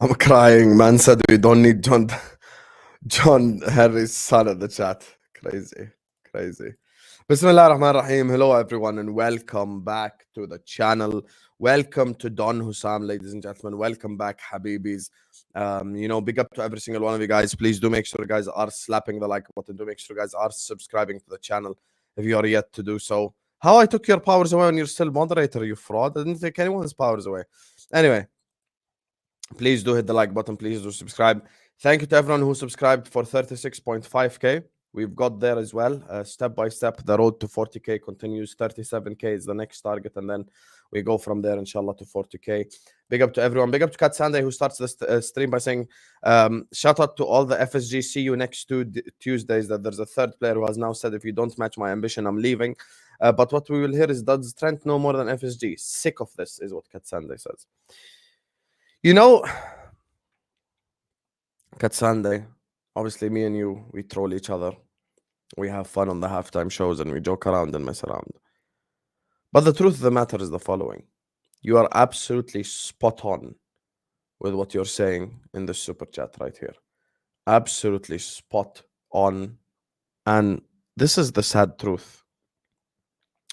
I'm crying. Man said we don't need John Henry's son in the chat. Crazy. Bismillah ar-Rahman ar-Rahim. Hello everyone and welcome back to the channel. Welcome to Don Husam, ladies and gentlemen. Welcome back, Habibis. Big up to every single one of you guys. Please do make sure you guys are slapping the like button. Do make sure you guys are subscribing to the channel if you are yet to do so. How I took your powers away when you're still moderator, you fraud. I didn't take anyone's powers away. Anyway, please do hit the like button. Please do subscribe. Thank you to everyone who subscribed for 36.5k. We've got there as well. Step by step, the road to 40k continues. 37k is the next target, and then we go from there, inshallah, to 40k. Big up to everyone. Big up to Kat Sunday, who starts this stream by saying, shout out to all the FSG. See you next Tuesdays. That there's a third player who has now said, if you don't match my ambition, I'm leaving. But what we will hear is, does Trent know more than FSG? Sick of this, is what Kat Sunday says. You know, Kat Sunday, obviously me and you, we troll each other. We have fun on the halftime shows and we joke around and mess around. But the truth of the matter is the following. You are absolutely spot on with what you're saying in the super chat right here. Absolutely spot on. And this is the sad truth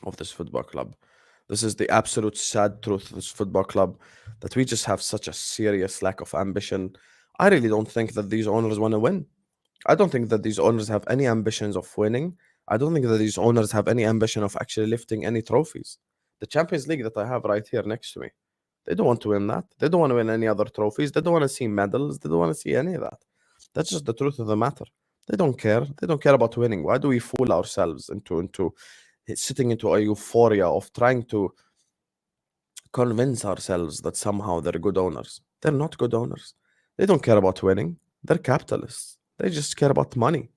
of this football club. This is the absolute sad truth of this football club, that we just have such a serious lack of ambition. I really don't think that these owners want to win. I don't think that these owners have any ambitions of winning. I don't think that these owners have any ambition of actually lifting any trophies. The Champions League that I have right here next to me, they don't want to win that. They don't want to win any other trophies. They don't want to see medals. They don't want to see any of that. That's just the truth of the matter. They don't care. They don't care about winning. Why do we fool ourselves into sitting into a euphoria of trying to convince ourselves that somehow they're good owners? They're not good owners. They don't care about winning. They're capitalists. They just care about money.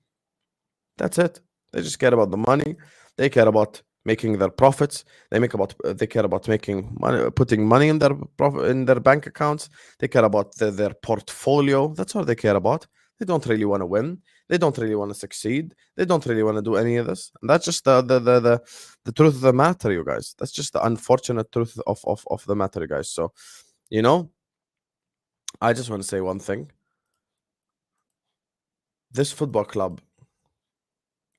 That's it. They just care about the money. They care about making their profits. They care about making money, putting money in their bank accounts. They care about their portfolio. That's all they care about. They don't really want to win. They don't really want to succeed. They don't really want to do any of this. And that's just the truth of the matter, you guys. That's just the unfortunate truth of the matter, you guys. So, I just want to say one thing. This football club,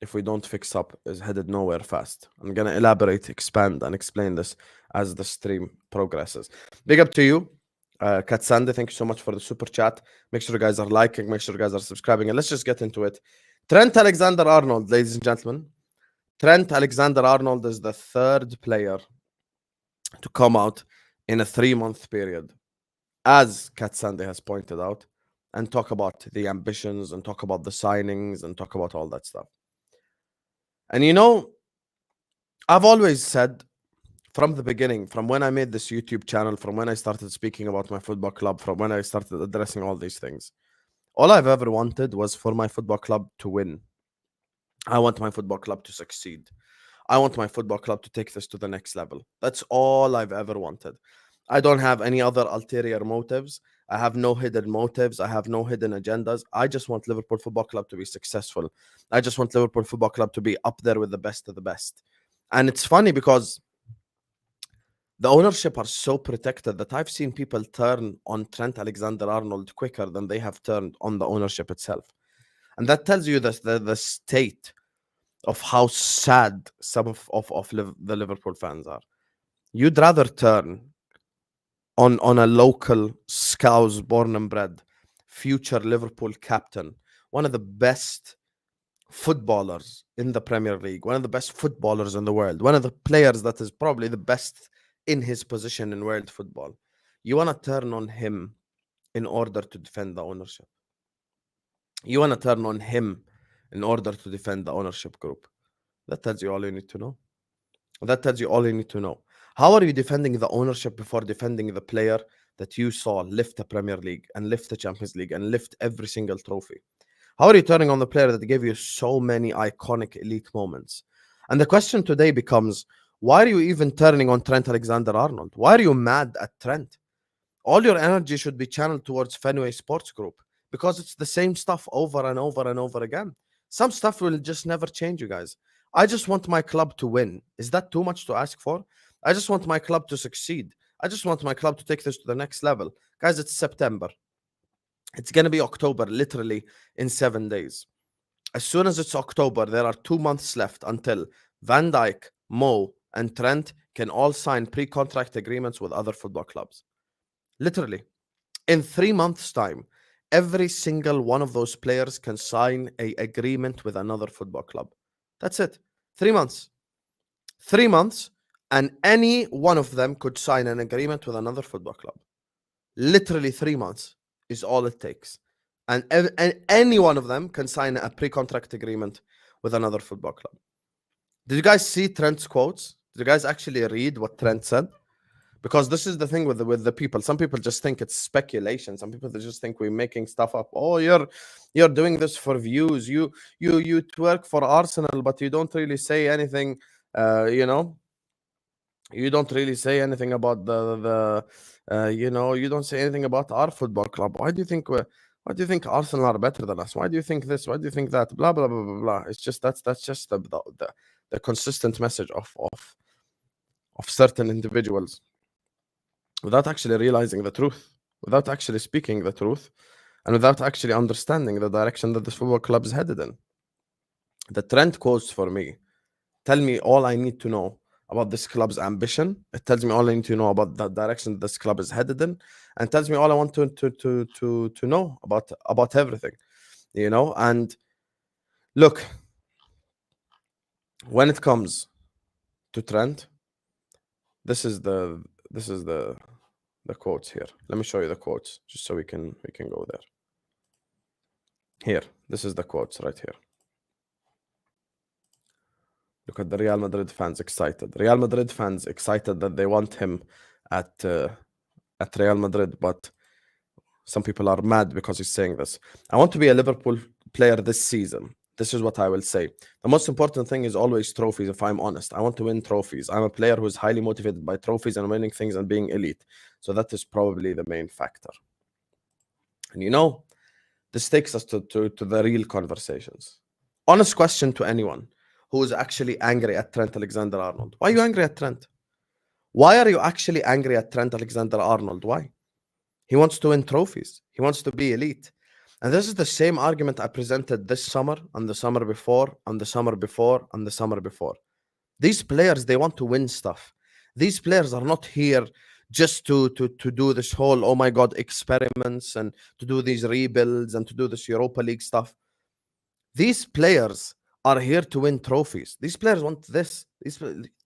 if we don't fix up, is headed nowhere fast. I'm going to elaborate, expand, and explain this as the stream progresses. Big up to you, Kat Sande. Thank you so much for the super chat. Make sure you guys are liking. Make sure you guys are subscribing. And let's just get into it. Trent Alexander-Arnold, ladies and gentlemen. Trent Alexander-Arnold is the third player to come out in a 3-month period, as Kat Sande has pointed out, and talk about the ambitions and talk about the signings and talk about all that stuff. And I've always said from the beginning, from when I made this YouTube channel, from when I started speaking about my football club, from when I started addressing all these things, all I've ever wanted was for my football club to win. I want my football club to succeed. I want my football club to take this to the next level. That's all I've ever wanted. I don't have any other ulterior motives. I have no hidden motives. I have no hidden agendas. I just want Liverpool Football Club to be successful. I just want Liverpool Football Club to be up there with the best of the best. And it's funny because the ownership are so protected that I've seen people turn on Trent Alexander-Arnold quicker than they have turned on the ownership itself. And that tells you the state of how sad some of the Liverpool fans are. You'd rather turn on a local Scouse born and bred future Liverpool captain, one of the best footballers in the Premier League, one of the best footballers in the world, one of the players that is probably the best in his position in world football. You want to turn on him in order to defend the ownership. You want to turn on him in order to defend the ownership group. That tells you all you need to know. That tells you all you need to know. How are you defending the ownership before defending the player that you saw lift the Premier League and lift the Champions League and lift every single trophy? How are you turning on the player that gave you so many iconic elite moments? And the question today becomes, why are you even turning on Trent Alexander-Arnold? Why are you mad at Trent? All your energy should be channeled towards Fenway Sports Group, because it's the same stuff over and over and over again. Some stuff will just never change, you guys. I just want my club to win. Is that too much to ask for? I just want my club to succeed. I just want my club to take this to the next level. Guys, it's September. It's going to be October, literally in 7 days. As soon as it's October, there are 2 months left until Van Dijk, Mo, and Trent can all sign pre-contract agreements with other football clubs. Literally. In 3 months' time, every single one of those players can sign an agreement with another football club. That's it. 3 months. 3 months, and any one of them could sign an agreement with another football club. Literally 3 months is all it takes. And any one of them can sign a pre-contract agreement with another football club. Did you guys see Trent's quotes? Did you guys actually read what Trent said? Because this is the thing with the people. Some people just think it's speculation. Some people, they just think we're making stuff up. Oh, you're doing this for views. You twerk for Arsenal, but you don't really say anything. You don't really say anything about you don't say anything about our football club. Why do you think Arsenal are better than us? Why do you think this? Why do you think that? Blah blah blah blah blah. It's just that's just the consistent message of certain individuals, without actually realizing the truth, without actually speaking the truth, and without actually understanding the direction that this football club is headed in. The Trent quotes for me tell me all I need to know about this club's ambition. It tells me all I need to know about the direction this club is headed in, and tells me all I want to know about everything, And look, when it comes to Trent, this is the quotes here. Let me show you the quotes just so we can go there. Here, this is the quotes right here. Look at the Real Madrid fans excited. Real Madrid fans excited that they want him at Real Madrid, but some people are mad because he's saying this. I want to be a Liverpool player this season. This is what I will say. The most important thing is always trophies, if I'm honest. I want to win trophies. I'm a player who is highly motivated by trophies and winning things and being elite. So that is probably the main factor. And this takes us to the real conversations. Honest question to anyone who is actually angry at Trent Alexander-Arnold. Why are you angry at Trent? Why are you actually angry at Trent Alexander-Arnold? Why? He wants to win trophies. He wants to be elite. And this is the same argument I presented this summer, and the summer before, and the summer before, and the summer before. These players, they want to win stuff. These players are not here just to do this whole, oh my God, experiments, and to do these rebuilds, and to do this Europa League stuff. These players are here to win trophies. These players want this.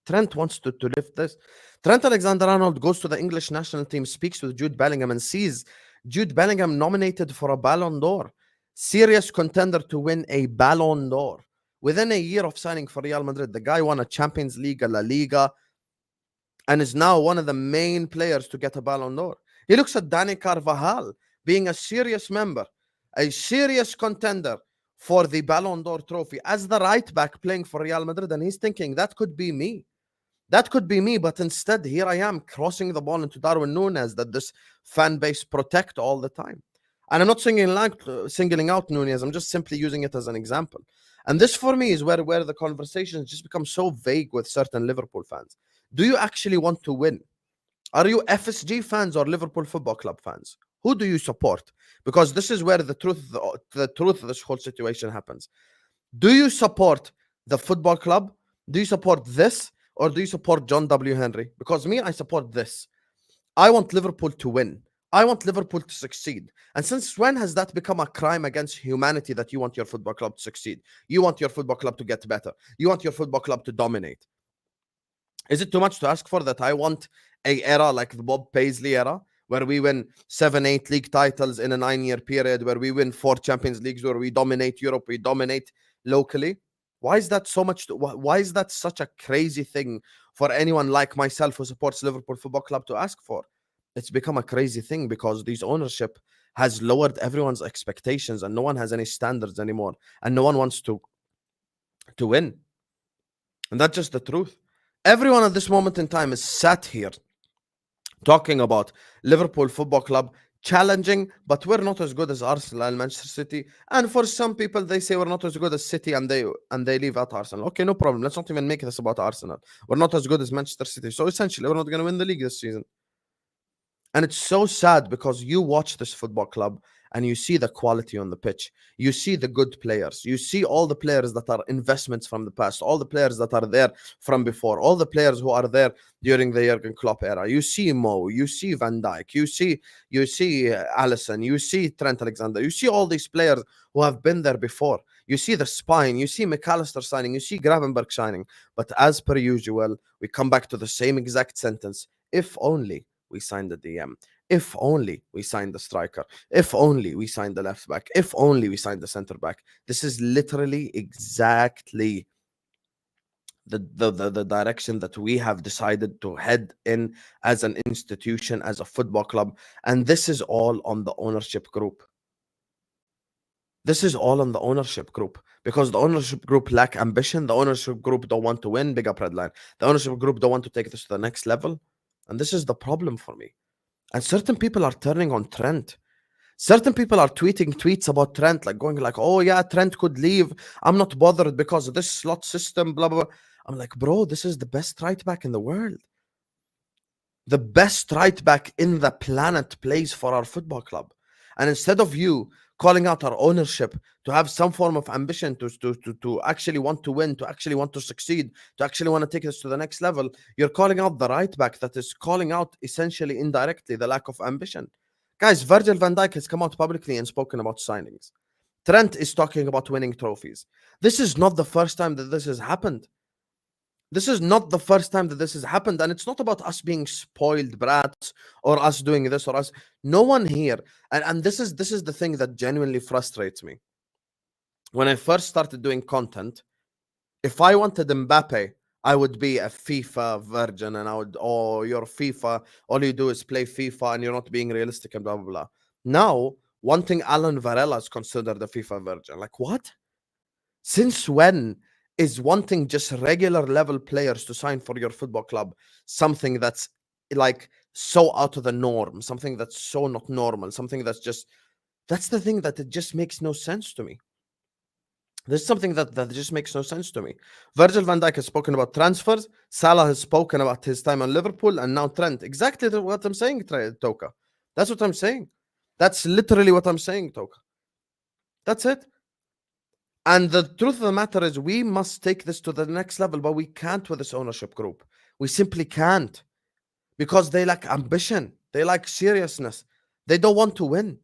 Trent wants to lift this. Trent Alexander-Arnold goes to the English national team, speaks with Jude Bellingham, and sees Jude Bellingham nominated for a Ballon d'Or. Serious contender to win a Ballon d'Or. Within a year of signing for Real Madrid, the guy won a Champions League, a La Liga, and is now one of the main players to get a Ballon d'Or. He looks at Dani Carvajal being a serious member, a serious contender for the Ballon d'Or trophy as the right back playing for Real Madrid, and he's thinking, that could be me. That could be me, but instead, here I am crossing the ball into Darwin Núñez that this fan base protect all the time. And I'm not singling out Núñez, I'm just simply using it as an example. And this, for me, is where the conversations just become so vague with certain Liverpool fans. Do you actually want to win? Are you FSG fans or Liverpool Football Club fans? Who do you support? Because this is where the truth of this whole situation happens. Do you support the football club? Do you support this? Or do you support John W. Henry? Because me, I support this. I want Liverpool to win. I want Liverpool to succeed. And since when has that become a crime against humanity that you want your football club to succeed? You want your football club to get better. You want your football club to dominate. Is it too much to ask for that I want an era like the Bob Paisley era, where we win 7-8 league titles in a 9-year period, where we win 4 Champions Leagues, where we dominate Europe, we dominate locally? Why is that so much? Why is that such a crazy thing for anyone like myself who supports Liverpool Football Club to ask for? It's become a crazy thing because this ownership has lowered everyone's expectations, and no one has any standards anymore, and no one wants to win. And that's just the truth. Everyone at this moment in time is sat here talking about Liverpool Football Club challenging, but we're not as good as Arsenal and Manchester City. And for some people, they say we're not as good as City, and they leave out Arsenal. Okay, no problem. Let's not even make this about Arsenal. We're not as good as Manchester City. So essentially, we're not going to win the league this season. And it's so sad because you watch this football club and you see the quality on the pitch. You see the good players. You see all the players that are investments from the past, all the players that are there from before, all the players who are there during the Jurgen Klopp era. You see Mo, you see Van Dijk, you see Alisson, you see Trent Alexander, you see all these players who have been there before. You see the spine, you see McAllister signing, you see Gravenberch signing. But as per usual, we come back to the same exact sentence. If only we signed the DM. If only we signed the striker. If only we signed the left back. If only we signed the center back. This is literally exactly the direction that we have decided to head in as an institution, as a football club. And this is all on the ownership group. This is all on the ownership group, because the ownership group lack ambition. The ownership group don't want to win. Big up Redline. The ownership group don't want to take this to the next level. And this is the problem for me. And certain people are turning on Trent. Certain people are tweeting tweets about Trent, like going like, oh yeah, Trent could leave. I'm not bothered because of this slot system, blah, blah, blah. I'm like, bro, this is the best right back in the world. The best right back in the planet plays for our football club. And instead of you calling out our ownership to have some form of ambition to actually want to win, to actually want to succeed, to actually want to take this to the next level, you're calling out the right back that is calling out essentially indirectly the lack of ambition. Guys, Virgil van Dijk has come out publicly and spoken about signings. Trent is talking about winning trophies. This is not the first time that this has happened. This is not the first time that this has happened, and it's not about us being spoiled brats or us doing this or us. No one here, and this is the thing that genuinely frustrates me. When I first started doing content, if I wanted Mbappe, I would be a FIFA virgin, and I would, oh, you're FIFA, all you do is play FIFA, and you're not being realistic, and blah blah blah. Now, wanting Alan Varela is considered a FIFA virgin. Like, what? Since when is wanting just regular level players to sign for your football club something that's like so out of the norm, something that's so not normal, something that's just, that's the thing that it just makes no sense to me. There's something that just makes no sense to me. Virgil van Dijk has spoken about transfers. Salah has spoken about his time on Liverpool, and now Trent. Exactly what I'm saying, Toka. That's what I'm saying. That's literally what I'm saying, Toka. That's it. And the truth of the matter is, we must take this to the next level, but we can't with this ownership group. We simply can't, because they lack ambition. They lack seriousness. They don't want to win.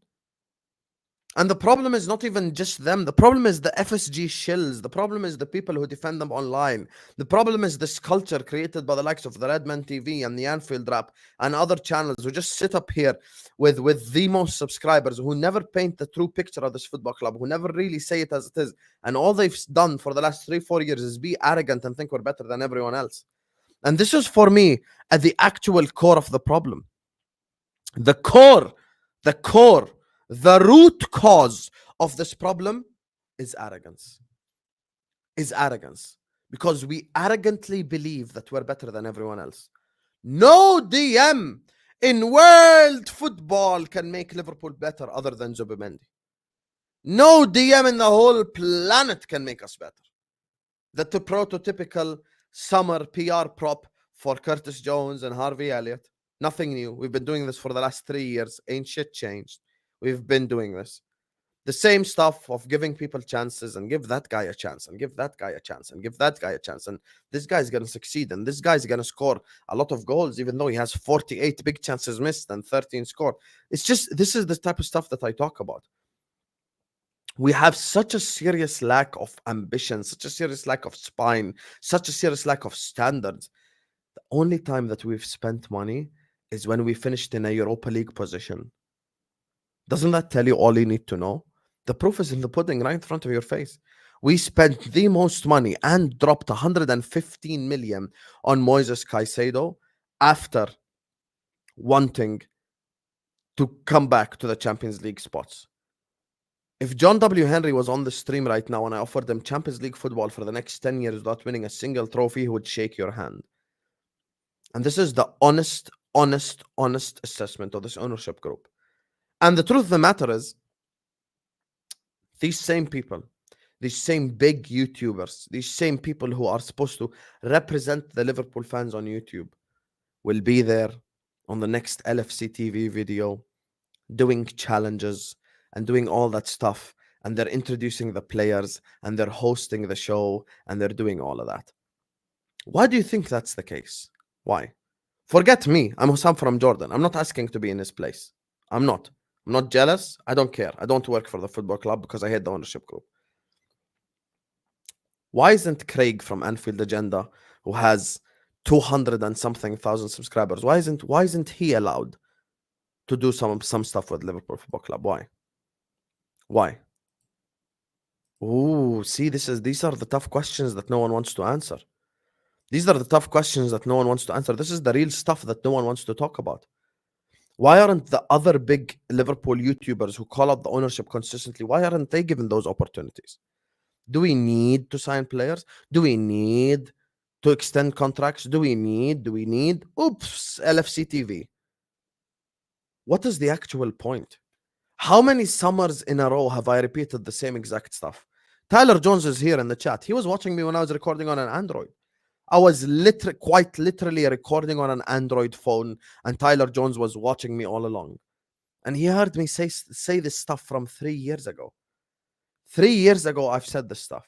And the problem is not even just them. The problem is the FSG shills. The problem is the people who defend them online. The problem is this culture created by the likes of the RedmanTV and the Anfield Rap and other channels who just sit up here with the most subscribers, who never paint the true picture of this football club, who never really say it as it is. And all they've done for the last 3-4 years is be arrogant and think we're better than everyone else. And this is, for me, at the actual core of the problem. The root cause of this problem is arrogance. Because we arrogantly believe that we're better than everyone else. No DM in world football can make Liverpool better other than Zubimendi. No DM in the whole planet can make us better. The prototypical summer PR prop for Curtis Jones and Harvey Elliott. Nothing new. We've been doing this for the last 3 years. Ain't shit changed. We've been doing this. The same stuff of giving people chances and give that guy a chance and give that guy a chance and give that guy a chance. And this guy's going to succeed and this guy's going to score a lot of goals, even though he has 48 big chances missed and 13 scored. It's just, this is the type of stuff that I talk about. We have such a serious lack of ambition, such a serious lack of spine, such a serious lack of standards. The only time that we've spent money is when we finished in a Europa League position. Doesn't that tell you all you need to know? The proof is in the pudding right in front of your face. We spent the most money and dropped 115 million on Moises Caicedo after wanting to come back to the Champions League spots. If John W. Henry was on the stream right now and I offered him Champions League football for the next 10 years without winning a single trophy, he would shake your hand. And this is the honest assessment of this ownership group. And the truth of the matter is, these same people, these same big YouTubers, these same people who are supposed to represent the Liverpool fans on YouTube will be there on the next LFC TV video doing challenges and doing all that stuff, and they're introducing the players, and they're hosting the show, and they're doing all of that. Why do you think that's the case? Why? Forget me. I'm Husam from Jordan. I'm not asking to be in his place. I'm not. I'm not jealous. I don't care. I don't work for the football club because I hate the ownership group. Why isn't Craig from Anfield Agenda, who has 200 and something thousand subscribers, why isn't he allowed to do some stuff with Liverpool Football Club? Why? Oh, see, these are the tough questions that no one wants to answer. These are the tough questions that no one wants to answer. This is the real stuff that no one wants to talk about. Why aren't the other big Liverpool YouTubers who call out the ownership consistently, why aren't they given those opportunities? Do we need to sign players? Do we need to extend contracts? Do we need? Oops, LFC TV. What is the actual point? How many summers in a row have I repeated the same exact stuff? Tyler Jones is here in the chat. He was watching me when I was recording on an Android. I was quite literally recording on an Android phone, and Tyler Jones was watching me all along. And he heard me say this stuff from 3 years ago. 3 years ago, I've said this stuff.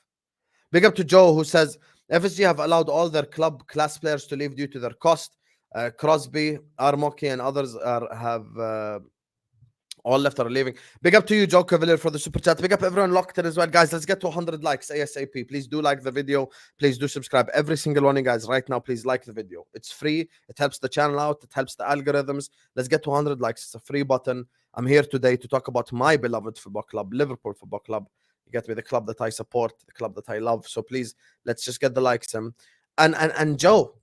Big up to Joe, who says, FSG have allowed all their club class players to leave due to their cost. Crosby, Armoki, and others have all left are leaving. Big up to you, Joe Cavalier, for the super chat. Big up everyone locked in as well. Guys, let's get to 100 likes ASAP. Please do like the video. Please do subscribe. Every single one of you guys right now, please like the video. It's free. It helps the channel out. It helps the algorithms. Let's get to 100 likes. It's a free button. I'm here today to talk about my beloved football club, Liverpool Football Club. You get me, the club that I support, the club that I love. So please, let's just get the likes in. And Joe,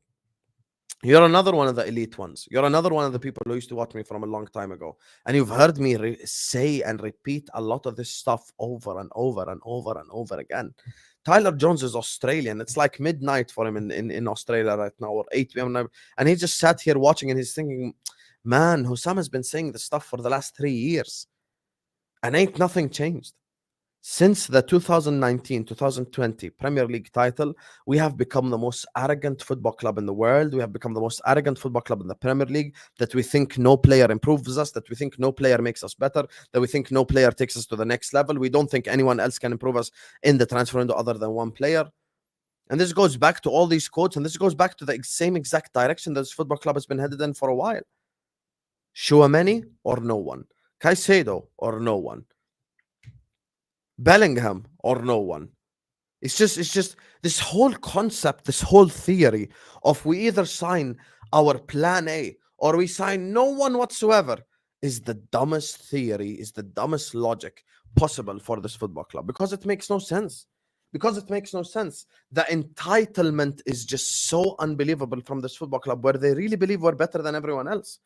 you're another one of the elite ones. You're another one of the people who used to watch me from a long time ago. And you've heard me say and repeat a lot of this stuff over and over and over and over again. Tyler Jones is Australian. It's like midnight for him in Australia right now, or 8 p.m. And he just sat here watching and he's thinking, man, Husam has been saying this stuff for the last 3 years. And ain't nothing changed. Since the 2019-2020 Premier League title, we have become the most arrogant football club in the world. We have become the most arrogant football club in the Premier League, that we think no player improves us, that we think no player makes us better, that we think no player takes us to the next level. We don't think anyone else can improve us in the transfer window other than one player. And this goes back to all these quotes, and this goes back to the same exact direction that this football club has been headed in for a while. Chouameni or no one. Caicedo or no one. Bellingham or no one. It's just this whole concept, this whole theory of we either sign our plan A or we sign no one whatsoever is the dumbest theory, is the dumbest logic possible for this football club, because it makes no sense. The entitlement is just so unbelievable from this football club, where they really believe we're better than everyone else.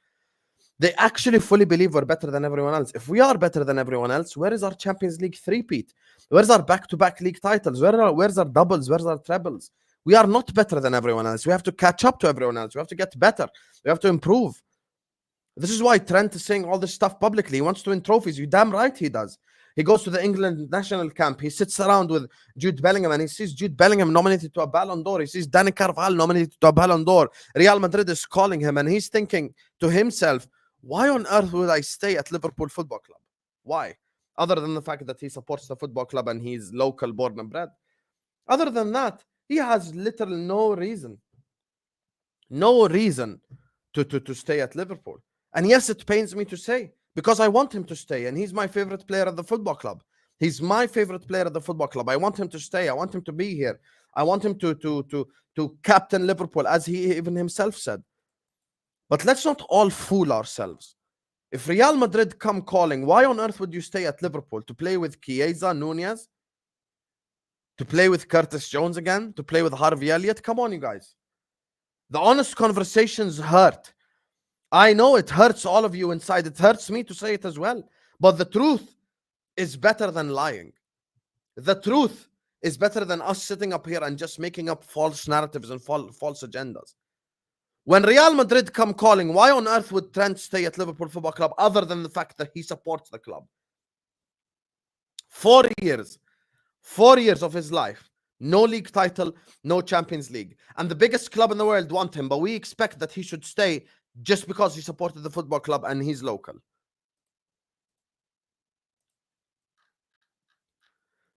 They actually fully believe we're better than everyone else. If we are better than everyone else, where is our Champions League three-peat? Where's our back-to-back league titles? Where's our doubles? Where's our trebles? We are not better than everyone else. We have to catch up to everyone else. We have to get better. We have to improve. This is why Trent is saying all this stuff publicly. He wants to win trophies. You damn right he does. He goes to the England national camp. He sits around with Jude Bellingham and he sees Jude Bellingham nominated to a Ballon d'Or. He sees Dani Carvajal nominated to a Ballon d'Or. Real Madrid is calling him and he's thinking to himself, why on earth would I stay at Liverpool Football Club? Why? Other than the fact that he supports the football club and he's local, born and bred. Other than that, he has literally no reason to stay at Liverpool. And yes, it pains me to say, because I want him to stay, and he's my favorite player at the football club. He's my favorite player at the football club. I want him to stay. I want him to be here. I want him to captain Liverpool, as he even himself said. But let's not all fool ourselves. If Real Madrid come calling, why on earth would you stay at Liverpool? To play with Chiesa, Nunez? To play with Curtis Jones again? To play with Harvey Elliott? Come on, you guys. The honest conversations hurt. I know it hurts all of you inside. It hurts me to say it as well. But the truth is better than lying. The truth is better than us sitting up here and just making up false narratives and false agendas. When Real Madrid come calling, why on earth would Trent stay at Liverpool Football Club other than the fact that he supports the club? 4 years. 4 years of his life. No league title, no Champions League. And the biggest club in the world want him, but we expect that he should stay just because he supported the football club and he's local.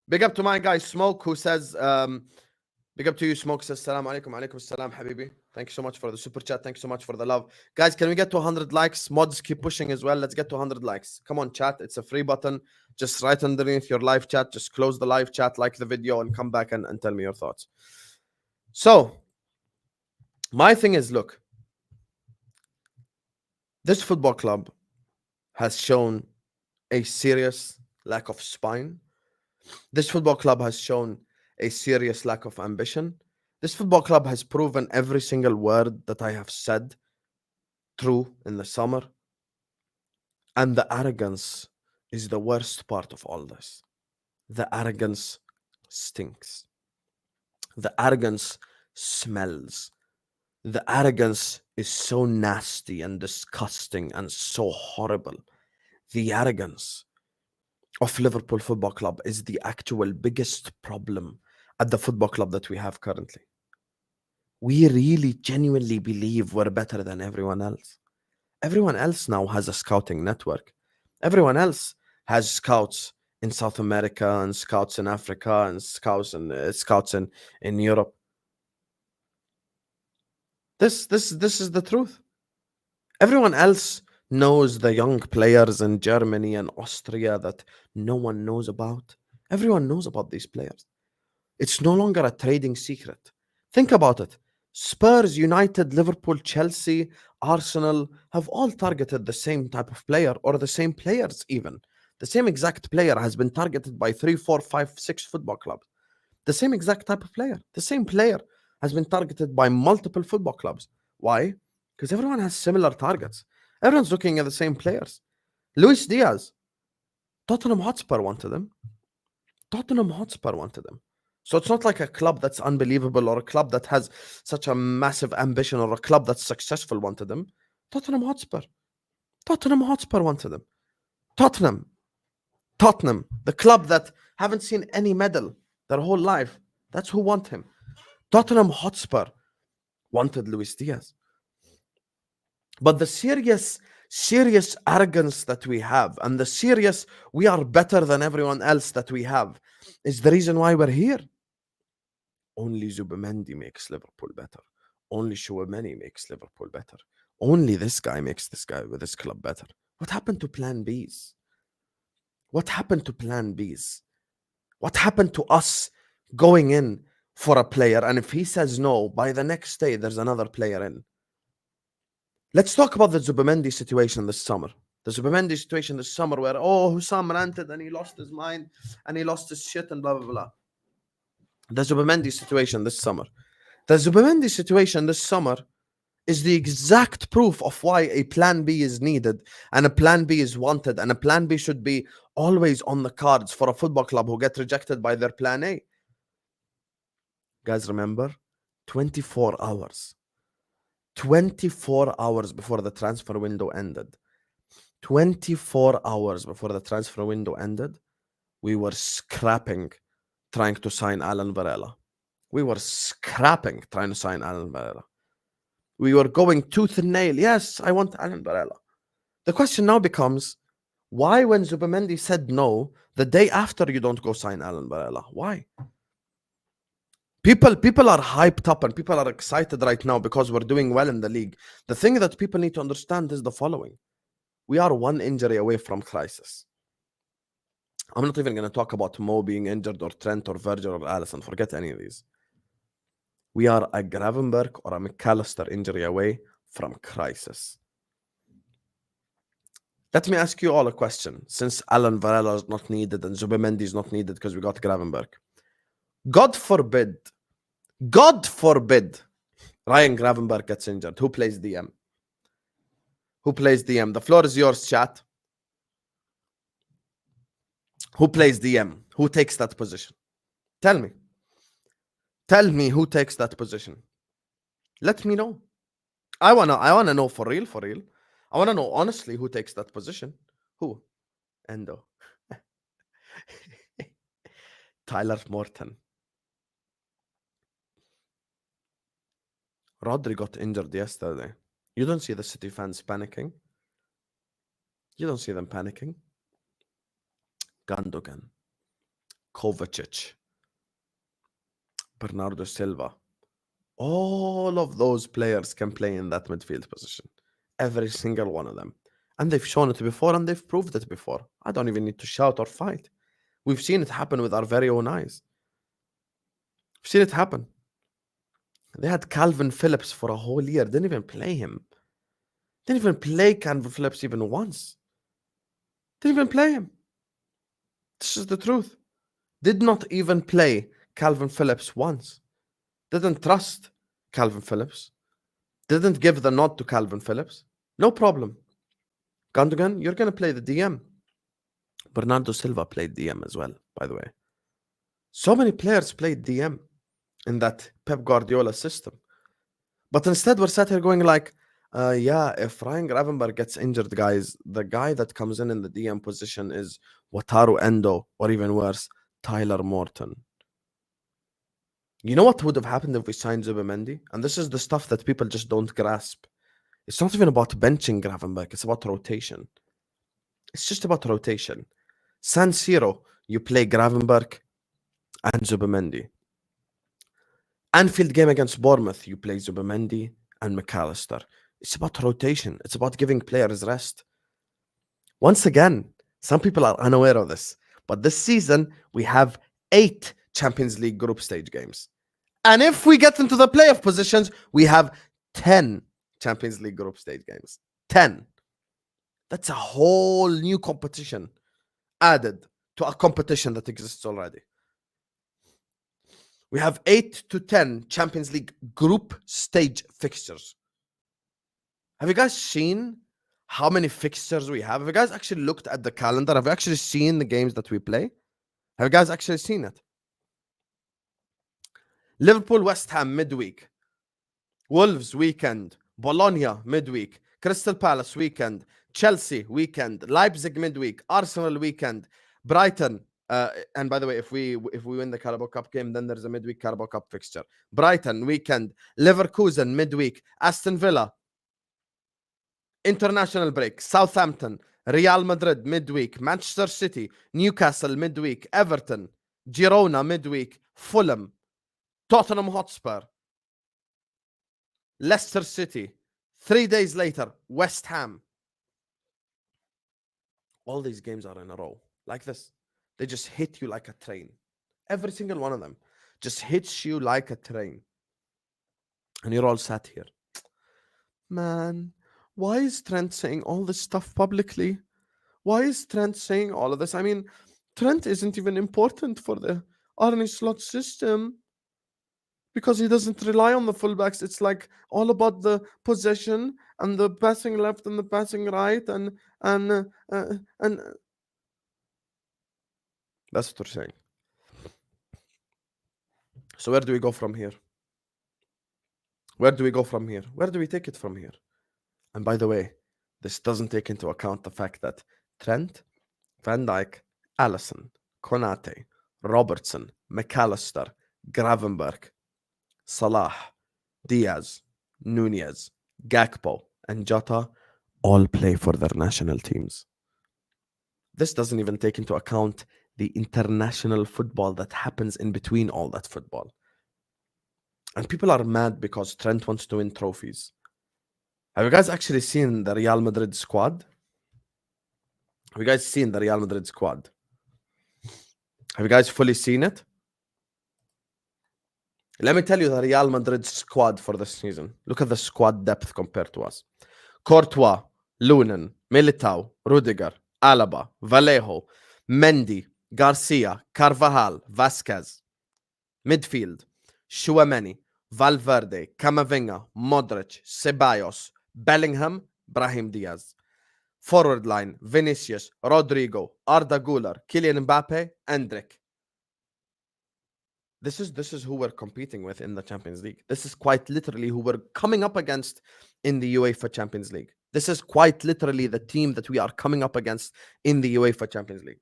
Big up to my guy Smoke, who says, big up to you, Smoke, says, Salam alaikum, alaikum salam, habibi. Thank you so much for the super chat. Thank you so much for the love. Guys, can we get to 100 likes? Mods, keep pushing as well. Let's get to 100 likes. Come on, chat. It's a free button. Just right underneath your live chat. Just close the live chat, like the video, and come back and tell me your thoughts. So, my thing is, look, this football club has shown a serious lack of spine. This football club has shown a serious lack of ambition. This football club has proven every single word that I have said true in the summer. And the arrogance is the worst part of all this. The arrogance stinks. The arrogance smells. The arrogance is so nasty and disgusting and so horrible. The arrogance of Liverpool Football Club is the actual biggest problem at the football club that we have currently. We really genuinely believe we're better than everyone else. Everyone else now has a scouting network. Everyone else has scouts in South America and scouts in Africa and scouts in Europe. This is the truth. Everyone else knows the young players in Germany and Austria that no one knows about. Everyone knows about these players. It's no longer a trading secret. Think about it. Spurs, United, Liverpool, Chelsea, Arsenal have all targeted the same type of player, or the same players even. The same exact player has been targeted by 3, 4, 5, 6 football clubs. The same exact type of player. The same player has been targeted by multiple football clubs. Why? Because everyone has similar targets. Everyone's looking at the same players. Luis Diaz, Tottenham Hotspur wanted him. Tottenham Hotspur wanted him. So it's not like a club that's unbelievable or a club that has such a massive ambition or a club that's successful wanted him. Tottenham Hotspur. Tottenham Hotspur wanted him. Tottenham, the club that haven't seen any medal their whole life. That's who want him. Tottenham Hotspur wanted Luis Diaz. But the serious arrogance that we have and the serious we are better than everyone else that we have is the reason why we're here. Only Zubimendi makes Liverpool better. Only Chouameni makes Liverpool better. Only this guy makes this guy with this club better. What happened to plan Bs? What happened to plan Bs? What happened to us going in for a player, and if he says no, by the next day there's another player in? Let's talk about the Zubimendi situation this summer. The Zubimendi situation this summer where, Husam ranted and he lost his mind and he lost his shit and blah, blah, blah. The Zubimendi situation this summer. The Zubimendi situation this summer is the exact proof of why a plan B is needed and a plan B is wanted, and a plan B should be always on the cards for a football club who get rejected by their plan A. Guys, remember, 24 hours before the transfer window ended. 24 hours before the transfer window ended, we were scrapping trying to sign Alan Varela. We were scrapping trying to sign Alan Varela. We were going tooth and nail. Yes, I want Alan Varela. The question now becomes, why when Zubimendi said no, the day after you don't go sign Alan Varela? Why? People are hyped up and people are excited right now because we're doing well in the league. The thing that people need to understand is the following. We are one injury away from crisis. I'm not even going to talk about Mo being injured or Trent or Virgil or Alisson. Forget any of these. We are a Gravenberg or a McAllister injury away from crisis. Let me ask you all a question. Since Alan Varela is not needed and Zubimendi is not needed because we got Gravenberg. God forbid, Ryan Gravenberg gets injured. Who plays DM? Who plays DM? The floor is yours, chat. Who plays DM? Who takes that position? Tell me. Tell me who takes that position. Let me know. I wanna know for real. I wanna know honestly who takes that position. Who? Endo. Tyler Morton. Rodri got injured yesterday. You don't see the City fans panicking. You don't see them panicking. Gundogan. Kovacic, Bernardo Silva. All of those players can play in that midfield position. Every single one of them. And they've shown it before and they've proved it before. I don't even need to shout or fight. We've seen it happen with our very own eyes. We've seen it happen. They had Calvin Phillips for a whole year. Didn't even play him. Didn't even play Calvin Phillips even once. Didn't even play him. This is the truth. Did not even play Calvin Phillips once. Didn't trust Calvin Phillips. Didn't give the nod to Calvin Phillips. No problem. Gundogan, you're going to play the DM. Bernardo Silva played DM as well, by the way. So many players played DM in that Pep Guardiola system. But instead, we're sat here going like, yeah, if Ryan Gravenberch gets injured, guys, the guy that comes in the DM position is Wataru Endo, or even worse, Tyler Morton. You know what would have happened if we signed Zubimendi? And this is the stuff that people just don't grasp. It's not even about benching Gravenberch. It's about rotation. It's just about rotation. San Siro, you play Gravenberch and Zubimendi. Anfield game against Bournemouth, you play Zubimendi and McAllister. It's about rotation. It's about giving players rest. Once again, some people are unaware of this, but this season we have 8 Champions League group stage games. And if we get into the playoff positions, we have 10 Champions League group stage games. 10. That's a whole new competition added to a competition that exists already. We have 8 to 10 Champions League group stage fixtures. Have you guys seen how many fixtures we have? Have you guys actually looked at the calendar? Have you actually seen the games that we play? Have you guys actually seen it? Liverpool, West Ham, midweek. Wolves, weekend. Bologna, midweek. Crystal Palace, weekend. Chelsea, weekend. Leipzig, midweek. Arsenal, weekend. Brighton. And by the way, if we win the Carabao Cup game, then there's a midweek Carabao Cup fixture. Brighton, weekend. Leverkusen, midweek. Aston Villa. International break. Southampton. Real Madrid, midweek. Manchester City. Newcastle, midweek. Everton. Girona, midweek. Fulham. Tottenham Hotspur. Leicester City. 3 days later, West Ham. All these games are in a row. Like this. They just hit you like a train. Every single one of them just hits you like a train. And you're all sat here. Man, why is Trent saying all this stuff publicly? Why is Trent saying all of this? I mean, Trent isn't even important for the Arne Slot system because he doesn't rely on the fullbacks. It's like all about the possession and the passing left and the passing right and that's what we're saying. So where do we go from here? Where do we go from here? Where do we take it from here? And by the way, this doesn't take into account the fact that Trent, Van Dijk, Alisson, Konate, Robertson, McAllister, Gravenberch, Salah, Diaz, Nunez, Gakpo, and Jota all play for their national teams. This doesn't even take into account the international football that happens in between all that football. And people are mad because Trent wants to win trophies. Have you guys actually seen the Real Madrid squad? Have you guys seen the Real Madrid squad? Have you guys fully seen it? Let me tell you the Real Madrid squad for this season. Look at the squad depth compared to us. Courtois, Lunin, Militao, Rudiger, Alaba, Vallejo, Mendy, Garcia, Carvajal, Vasquez. Midfield, Chouameni, Valverde, Camavinga, Modric, Ceballos, Bellingham, Brahim Diaz. Forward line, Vinicius, Rodrigo, Arda Güler, Kylian Mbappe, Endrick. This is who we're competing with in the Champions League. This is quite literally who we're coming up against in the UEFA Champions League. This is quite literally the team that we are coming up against in the UEFA Champions League.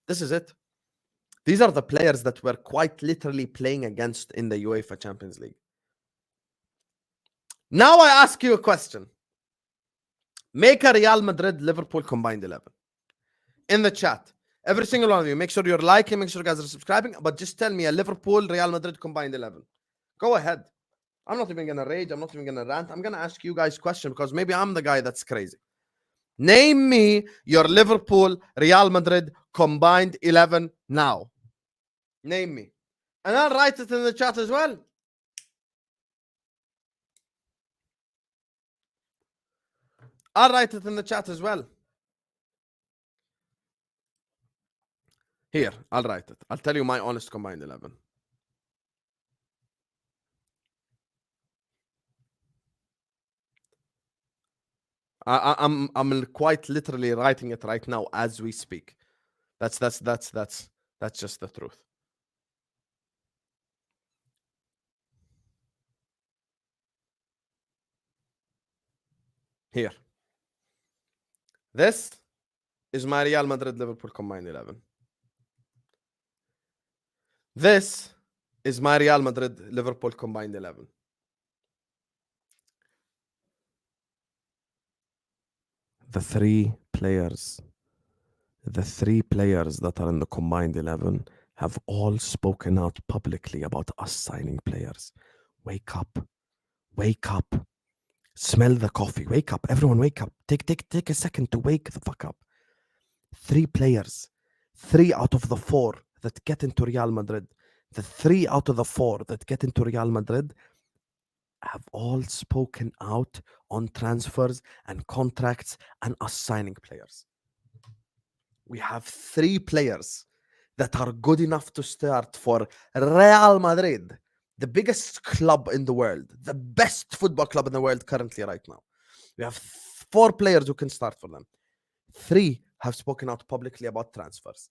This is it. These are the players that we're quite literally playing against in the UEFA Champions League. Now I ask you a question. Make a Real Madrid Liverpool combined 11. In the chat, Every single one of you. Make sure you're liking, make sure you guys are subscribing. But just tell me a Liverpool, Real Madrid combined 11. Go ahead. I'm not even gonna rage. I'm not even gonna rant. I'm gonna ask you guys questions because maybe I'm the guy that's crazy. Name me your Liverpool, Real Madrid combined 11 now. Name me. And I'll write it in the chat as well. I'll write it in the chat as well. Here, I'll write it. I'll tell you my honest combined 11. I'm quite literally writing it right now as we speak. That's just the truth. Here. This is my Real Madrid Liverpool combined 11. This is my Real Madrid Liverpool combined 11. The three players that are in the combined 11 have all spoken out publicly about us signing players. Wake up. Wake up. Smell the coffee. Wake up. Everyone wake up. Take a second to wake the fuck up. Three players. 3 out of the 4 that get into Real Madrid. The 3 out of the 4 that get into Real Madrid have all spoken out on transfers and contracts and us signing players. We have 3 players that are good enough to start for Real Madrid, the biggest club in the world, the best football club in the world currently right now. We have 4 players who can start for them. 3 have spoken out publicly about transfers.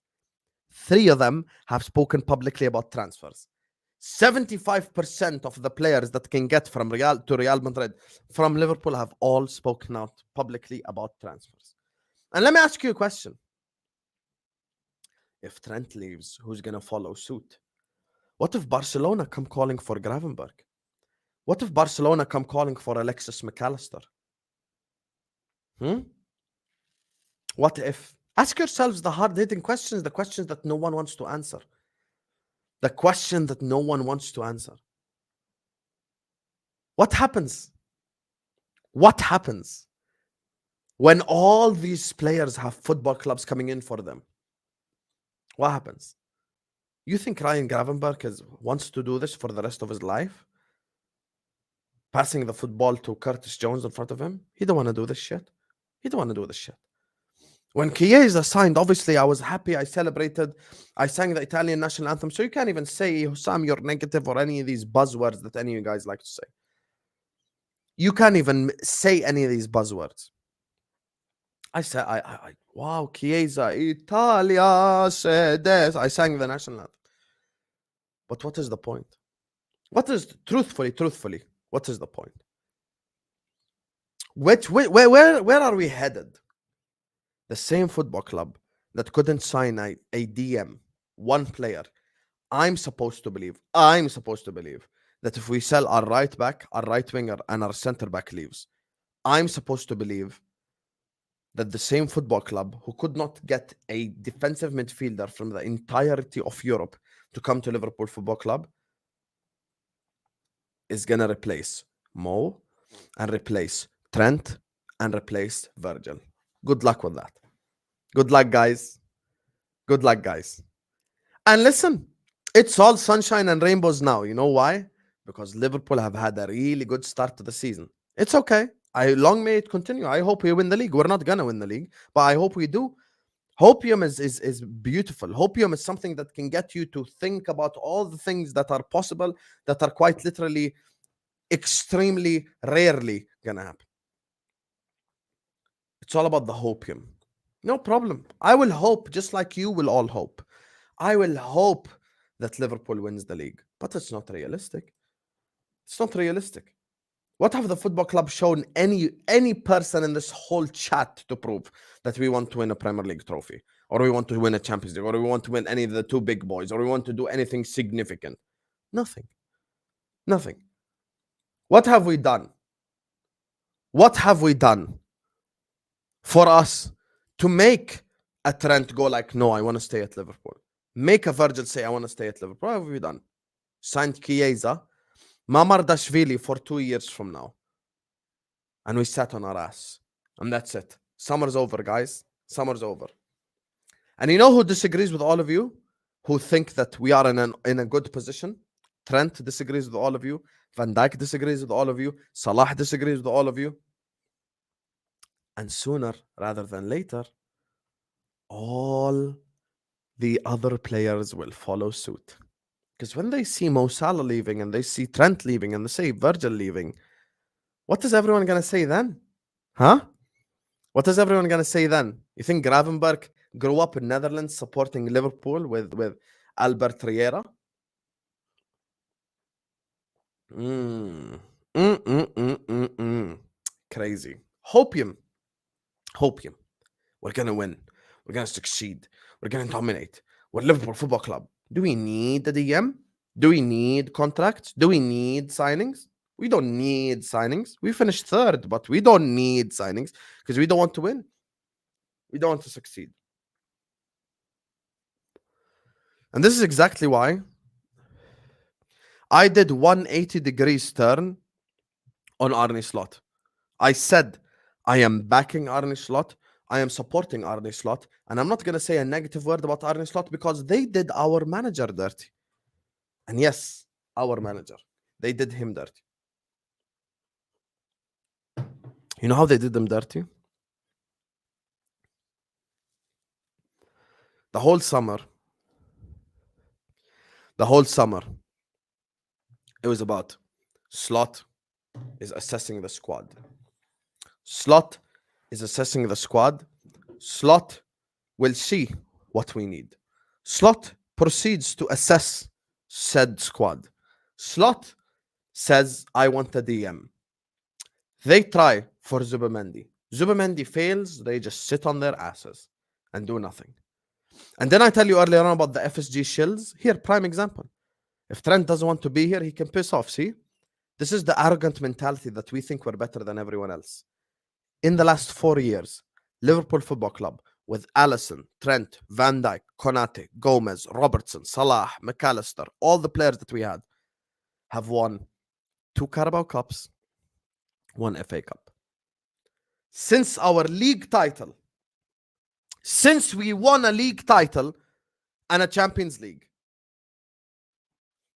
3 of them have spoken publicly about transfers. 75% of the players that can get from Real to Real Madrid from Liverpool have all spoken out publicly about transfers. And let me ask you a question. If Trent leaves, who's going to follow suit? What if Barcelona come calling for Gravenberg? What if Barcelona come calling for Alexis McAllister? What if? Ask yourselves the hard-hitting questions, the questions that no one wants to answer. The question that no one wants to answer. What happens? What happens when all these players have football clubs coming in for them? What happens? You think Ryan Gravenberg wants to do this for the rest of his life? Passing the football to Curtis Jones in front of him? He don't want to do this shit. He don't want to do this shit. When Chiesa signed, obviously I was happy. I celebrated. I sang the Italian national anthem. So you can't even say, Husam, you're negative or any of these buzzwords that any of you guys like to say. You can't even say any of these buzzwords. I said, wow, Chiesa, Italia, said this. I sang the national anthem. But what is the point? Truthfully, what is the point? Where are we headed? The same football club that couldn't sign a DM, one player. I'm supposed to believe that if we sell our right back, our right winger, and our center back leaves, I'm supposed to believe that the same football club who could not get a defensive midfielder from the entirety of Europe to come to Liverpool Football Club is going to replace Mo and replace Trent and replace Virgil. Good luck with that. Good luck, guys. Good luck, guys. And listen, it's all sunshine and rainbows now. You know why? Because Liverpool have had a really good start to the season. It's okay. Long may it continue. I hope we win the league. We're not going to win the league, but I hope we do. Hopium is beautiful. Hopium is something that can get you to think about all the things that are possible, that are quite literally, extremely rarely going to happen. It's all about the hopium. No problem. I will hope, just like you will all hope. I will hope that Liverpool wins the league, but it's not realistic. It's not realistic. What have the football club shown any person in this whole chat to prove that we want to win a Premier League trophy, or we want to win a Champions League, or we want to win any of the 2 big boys, or we want to do anything significant? Nothing. Nothing. What have we done? What have we done for us to make A Trent go like, no, I want to stay at Liverpool. Make a Virgil say, I want to stay at Liverpool. What have we done? Signed Chiesa, Mamardashvili for 2 years from now. And we sat on our ass. And that's it. Summer's over, guys. Summer's over. And you know who disagrees with all of you? Who think that we are in a good position? Trent disagrees with all of you. Van Dijk disagrees with all of you. Salah disagrees with all of you. And sooner rather than later, all the other players will follow suit. Because when they see Mo Salah leaving and they see Trent leaving and they see Virgil leaving, what is everyone going to say then? Huh? What is everyone going to say then? You think Gravenberg grew up in Netherlands supporting Liverpool with Albert Riera? Crazy. Hopium. We're going to win. We're going to succeed. We're going to dominate. We're Liverpool Football Club. Do we need the DM? Do we need contracts? Do we need signings? We don't need signings. We finished third, but we don't need signings because we don't want to win. We don't want to succeed. And this is exactly why I did 180 degrees turn on Arne Slot. I said, I am backing Arne Slot. I am supporting Arne Slot. And I'm not going to say a negative word about Arne Slot because they did our manager dirty. And yes, our manager. They did him dirty. You know how they did them dirty? The whole summer, it was about Slot is assessing the squad. Slot is assessing the squad. Slot will see what we need. Slot proceeds to assess said squad. Slot says, I want a DM. They try for Zubimendi. Zubimendi fails. They just sit on their asses and do nothing. And then I tell you earlier on about the FSG shills. Here, prime example. If Trent doesn't want to be here, he can piss off. See? This is the arrogant mentality that we think we're better than everyone else. In the last 4 years, Liverpool Football Club with Alisson, Trent, Van Dijk, Konate, Gomez, Robertson, Salah, McAllister, all the players that we had have won 2 Carabao Cups, 1 FA Cup. Since our league title, since we won a league title and a Champions League,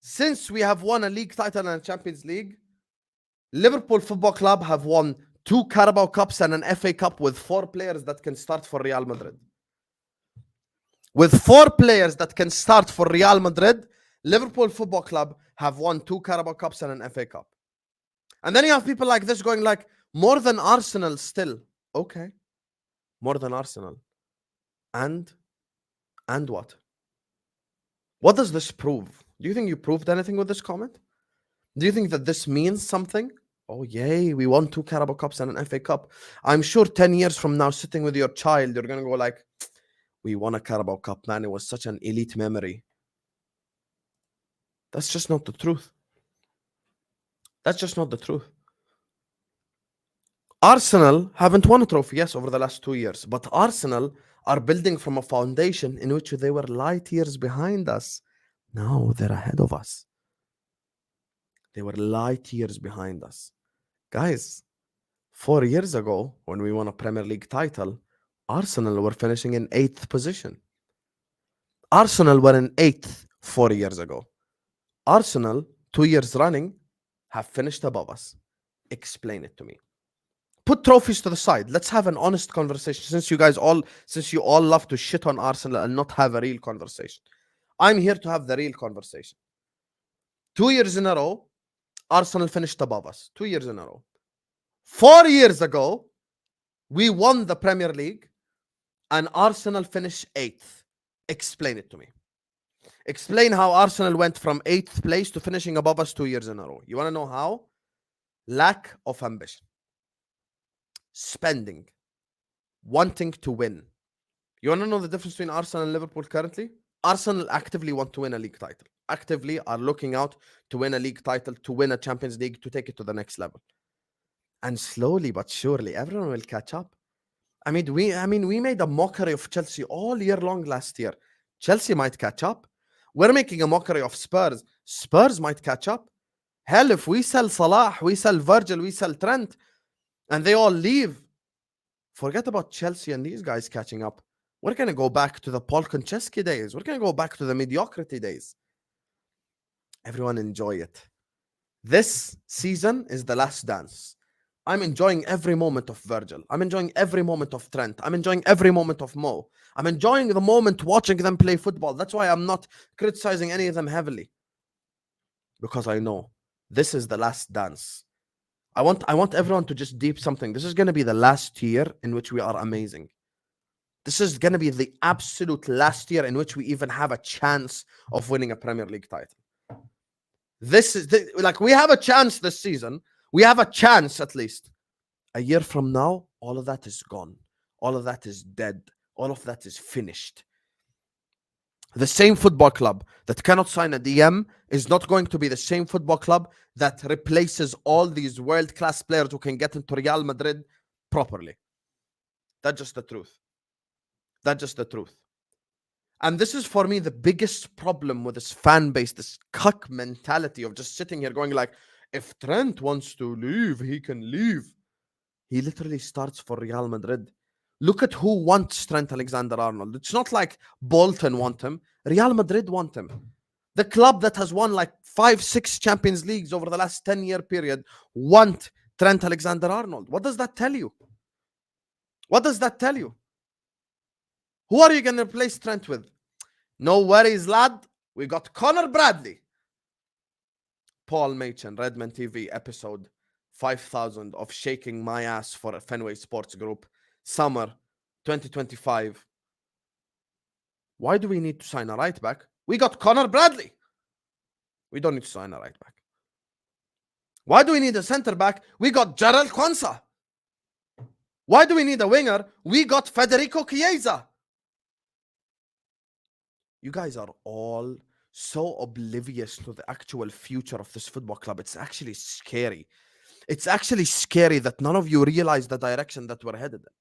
since we have won a league title and a Champions League, Liverpool Football Club have won 2 Carabao Cups and an FA Cup with 4 players that can start for Real Madrid. With 4 players that can start for Real Madrid, Liverpool Football Club have won 2 Carabao Cups and an FA Cup. And then you have people like this going like, more than Arsenal still. Okay. More than Arsenal. And what? What does this prove? Do you think you proved anything with this comment? Do you think that this means something? Oh, yay, we won 2 Carabao Cups and an FA Cup. I'm sure 10 years from now, sitting with your child, you're going to go like, we won a Carabao Cup, man. It was such an elite memory. That's just not the truth. That's just not the truth. Arsenal haven't won a trophy, yes, over the last 2 years. But Arsenal are building from a foundation in which they were light years behind us. Now they're ahead of us. They were light years behind us. Guys, 4 years ago, when we won a Premier League title, Arsenal were finishing in 8th position. Arsenal were in 8th 4 years ago. Arsenal, 2 years running, have finished above us. Explain it to me. Put trophies to the side. Let's have an honest conversation. Since you all love to shit on Arsenal and not have a real conversation, I'm here to have the real conversation. 2 years in a row, Arsenal finished above us. 2 years in a row. 4 years ago, we won the Premier League and Arsenal finished 8th. Explain it to me. Explain how Arsenal went from 8th place to finishing above us 2 years in a row. You want to know how? Lack of ambition. Spending. Wanting to win. You want to know the difference between Arsenal and Liverpool currently? Arsenal actively want to win a league title. Actively are looking out to win a league title, to win a Champions League, to take it to the next level. And slowly but surely, everyone will catch up. I mean, we made a mockery of Chelsea all year long last year. Chelsea might catch up. We're making a mockery of Spurs. Spurs might catch up. Hell, if we sell Salah, we sell Virgil, we sell Trent, and they all leave, forget about Chelsea and these guys catching up. We're going to go back to the Paul Konchesky days. We're going to go back to the mediocrity days. Everyone enjoy it. This season is the last dance. I'm enjoying every moment of Virgil. I'm enjoying every moment of Trent. I'm enjoying every moment of Mo. I'm enjoying the moment watching them play football. That's why I'm not criticizing any of them heavily. Because I know this is the last dance. I want everyone to just deep something. This is going to be the last year in which we are amazing. This is going to be the absolute last year in which we even have a chance of winning a Premier League title. This is like we have a chance this season. We have a chance at least. A year from now, all of that is gone. All of that is dead. All of that is finished. The same football club that cannot sign a DM is not going to be the same football club that replaces all these world-class players who can get into Real Madrid properly. That's just the truth. That's just the truth. And this is for me the biggest problem with this fan base, this cuck mentality of just sitting here going like, if Trent wants to leave, he can leave. He literally starts for Real Madrid. Look at who wants Trent Alexander-Arnold. It's not like Bolton want him. Real Madrid want him. The club that has won like 5-6 Champions Leagues over the last 10-year period want Trent Alexander-Arnold. What does that tell you? What does that tell you? Who are you going to replace Trent with? No worries, lad. We got Connor Bradley. Paul Machin, RedmanTV, episode 5,000 of Shaking My Ass for a Fenway Sports Group. Summer 2025. Why do we need to sign a right back? We got Connor Bradley. We don't need to sign a right back. Why do we need a center back? We got Jarrell Quansah. Why do we need a winger? We got Federico Chiesa. You guys are all so oblivious to the actual future of this football club. It's actually scary. It's actually scary that none of you realize the direction that we're headed in.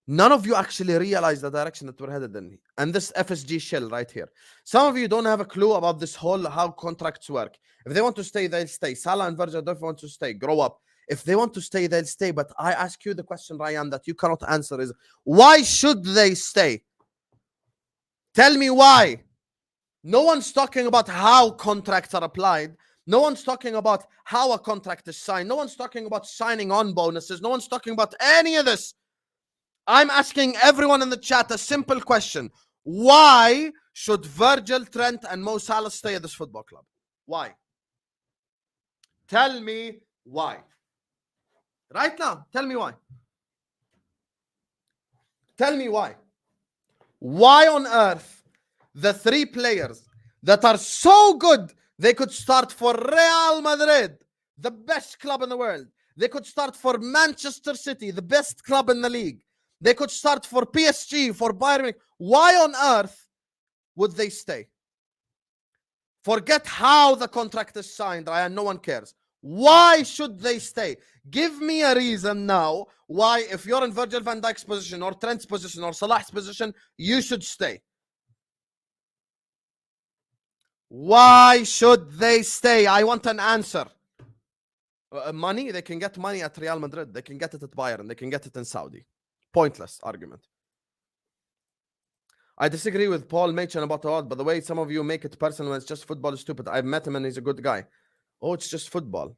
None of you actually realize the direction that we're headed in. And this FSG shell right here. Some of you don't have a clue about this whole how contracts work. If they want to stay, they'll stay. Salah and Virgil don't want to stay. Grow up. If they want to stay, they'll stay. But I ask you the question, Ryan, that you cannot answer is, why should they stay? Tell me why. No one's talking about how contracts are applied. No one's talking about how a contract is signed. No one's talking about signing on bonuses. No one's talking about any of this. I'm asking everyone in the chat a simple question. Why should Virgil, Trent, and Mo Salah stay at this football club? Why? Tell me why. Right now, tell me why. Tell me why. Why on earth the three players that are so good they could start for Real Madrid, the best club in the world. They could start for Manchester City, the best club in the league. They could start for PSG, for Bayern Munich. Why on earth would they stay? Forget how the contract is signed, Ryan. No one cares. Why should they stay? Give me a reason now why, if you're in Virgil van Dijk's position or Trent's position or Salah's position, you should stay. Why should they stay? I want an answer. Money? They can get money at Real Madrid. They can get it at Bayern. They can get it in Saudi. Pointless argument. I disagree with Paul Machin about a lot, but the way some of you make it personal when it's just football is stupid. I've met him and he's a good guy. Oh, it's just football.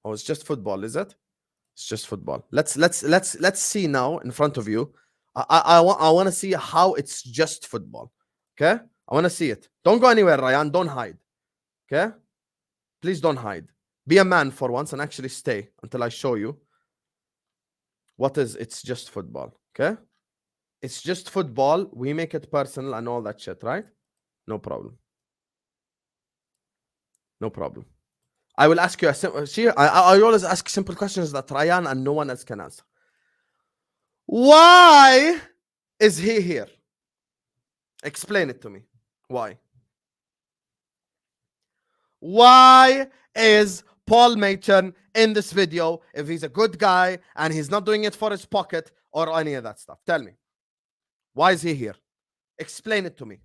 Oh, it's just football, is it? It's just football. Let's see now in front of you. I want to see how it's just football. Okay? I want to see it. Don't go anywhere, Ryan. Don't hide. Okay? Please don't hide. Be a man for once and actually stay until I show you what is it's just football. Okay? It's just football. We make it personal and all that shit, right? No problem. No problem. I will ask you a simple... See, I always ask simple questions that Ryan and no one else can answer. Why is he here? Explain it to me. Why? Why is Paul Machin in this video if he's a good guy and he's not doing it for his pocket? or any of that stuff. Tell me. Why is he here? Explain it to me.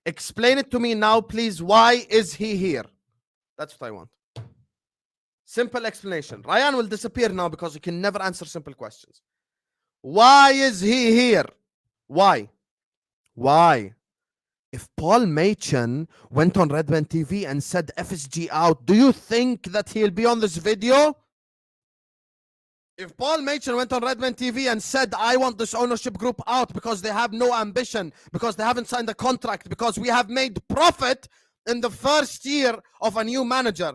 Explain it to me now, please. Why is he here? That's what I want. Simple explanation. Ryan will disappear now because he can never answer simple questions. Why is he here? Why? Why? If Paul Machin went on RedmanTV and said FSG out, do you think that he'll be on this video? If Paul Machin went on RedmanTV and said, I want this ownership group out because they have no ambition, because they haven't signed a contract, because we have made profit in the first year of a new manager,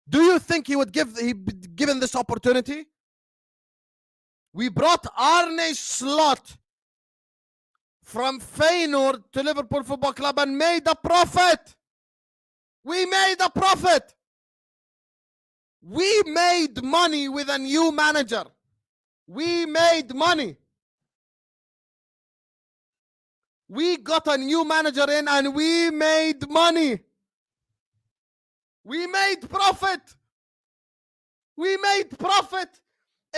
do you think he would given this opportunity? We brought Arne Slot from Feyenoord to Liverpool Football Club and made a profit. We made a profit. We made money with a new manager. We made money. We got a new manager in and we made money. We made profit. We made profit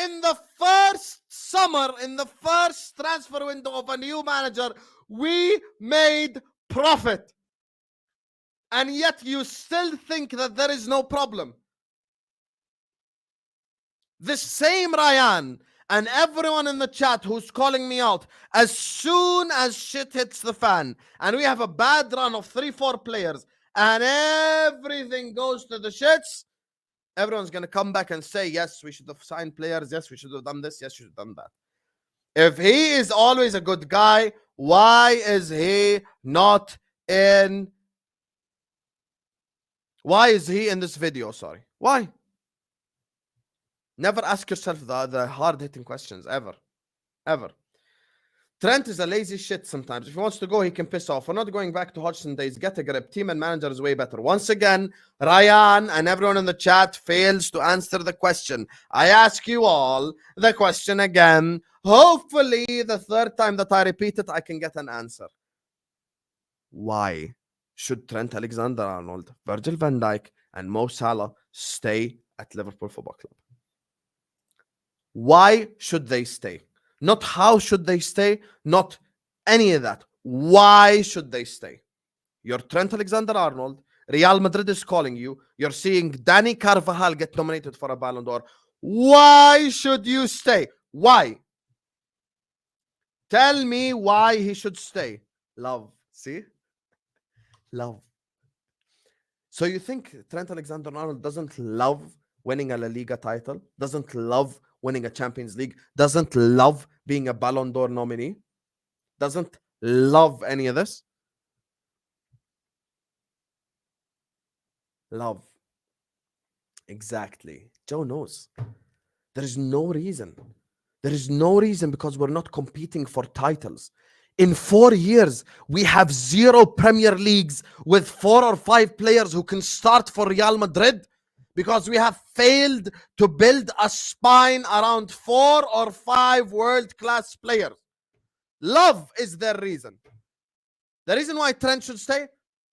in the first summer, in the first transfer window of a new manager. We made profit. And yet you still think that there is no problem. This same Ryan and everyone in the chat who's calling me out, as soon as shit hits the fan and we have a bad run of 3-4 players and everything goes to the shits, everyone's going to come back and say, yes, we should have signed players. Yes, we should have done this. Yes, we should have done that. If he is always a good guy, why is he not in? Why is he in this video? Sorry. Why? Never ask yourself the hard-hitting questions, ever. Ever. Trent is a lazy shit sometimes. If he wants to go, he can piss off. We're not going back to Hodgson days. Get a grip. Team and manager is way better. Once again, Ryan and everyone in the chat fails to answer the question. I ask you all the question again. Hopefully, the third time that I repeat it, I can get an answer. Why should Trent Alexander-Arnold, Virgil van Dijk, and Mo Salah stay at Liverpool Football Club? Why should they stay? Not how should they stay, not any of that. Why should they stay? You're Trent Alexander-Arnold. Real Madrid is calling you. You're seeing Dani Carvajal get nominated for a Ballon d'Or. Why should you stay? Why? Tell me why he should stay. Love. See? Love. So you think Trent Alexander-Arnold doesn't love winning a La Liga title? Doesn't love winning a Champions League? Doesn't love being a Ballon d'Or nominee? Doesn't love any of this? Love. Exactly. Joe knows. There is no reason. There is no reason because we're not competing for titles. In 4 years, we have 0 Premier Leagues with 4 or 5 players who can start for Real Madrid because we have failed to build a spine around 4 or 5 world-class players. Love is their reason. The reason why Trent should stay?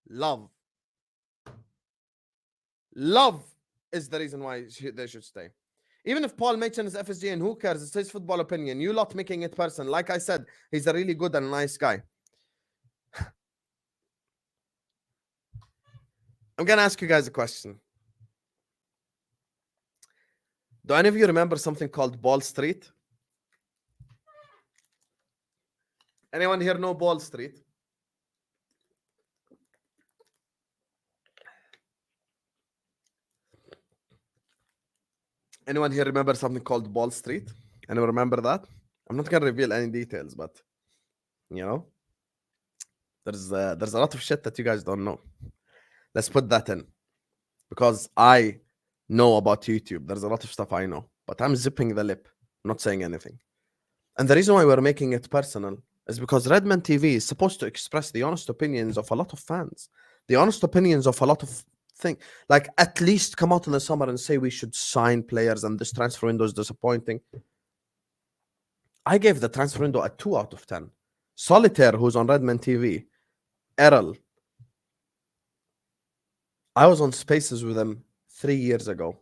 Love. Love is the reason why they should stay. Even if Paul Machin is FSG and who cares? It's his football opinion. You lot making it personal. Like I said, he's a really good and nice guy. I'm going to ask you guys a question. Do any of you remember something called Ball Street? Anyone here know Ball Street? Anyone here remember something called Ball Street? Anyone remember that? I'm not going to reveal any details, but, you know, there's a lot of shit that you guys don't know. Let's put that in. Because I know about YouTube. There's a lot of stuff I know. But I'm zipping the lip, not saying anything. And the reason why we're making it personal is because RedmanTV is supposed to express the honest opinions of a lot of fans. The honest opinions of a lot of things. Like, at least come out in the summer and say we should sign players and this transfer window is disappointing. I gave the transfer window a 2 out of 10. Solitaire, who's on RedmanTV, Errol, I was on Spaces with him 3 years ago,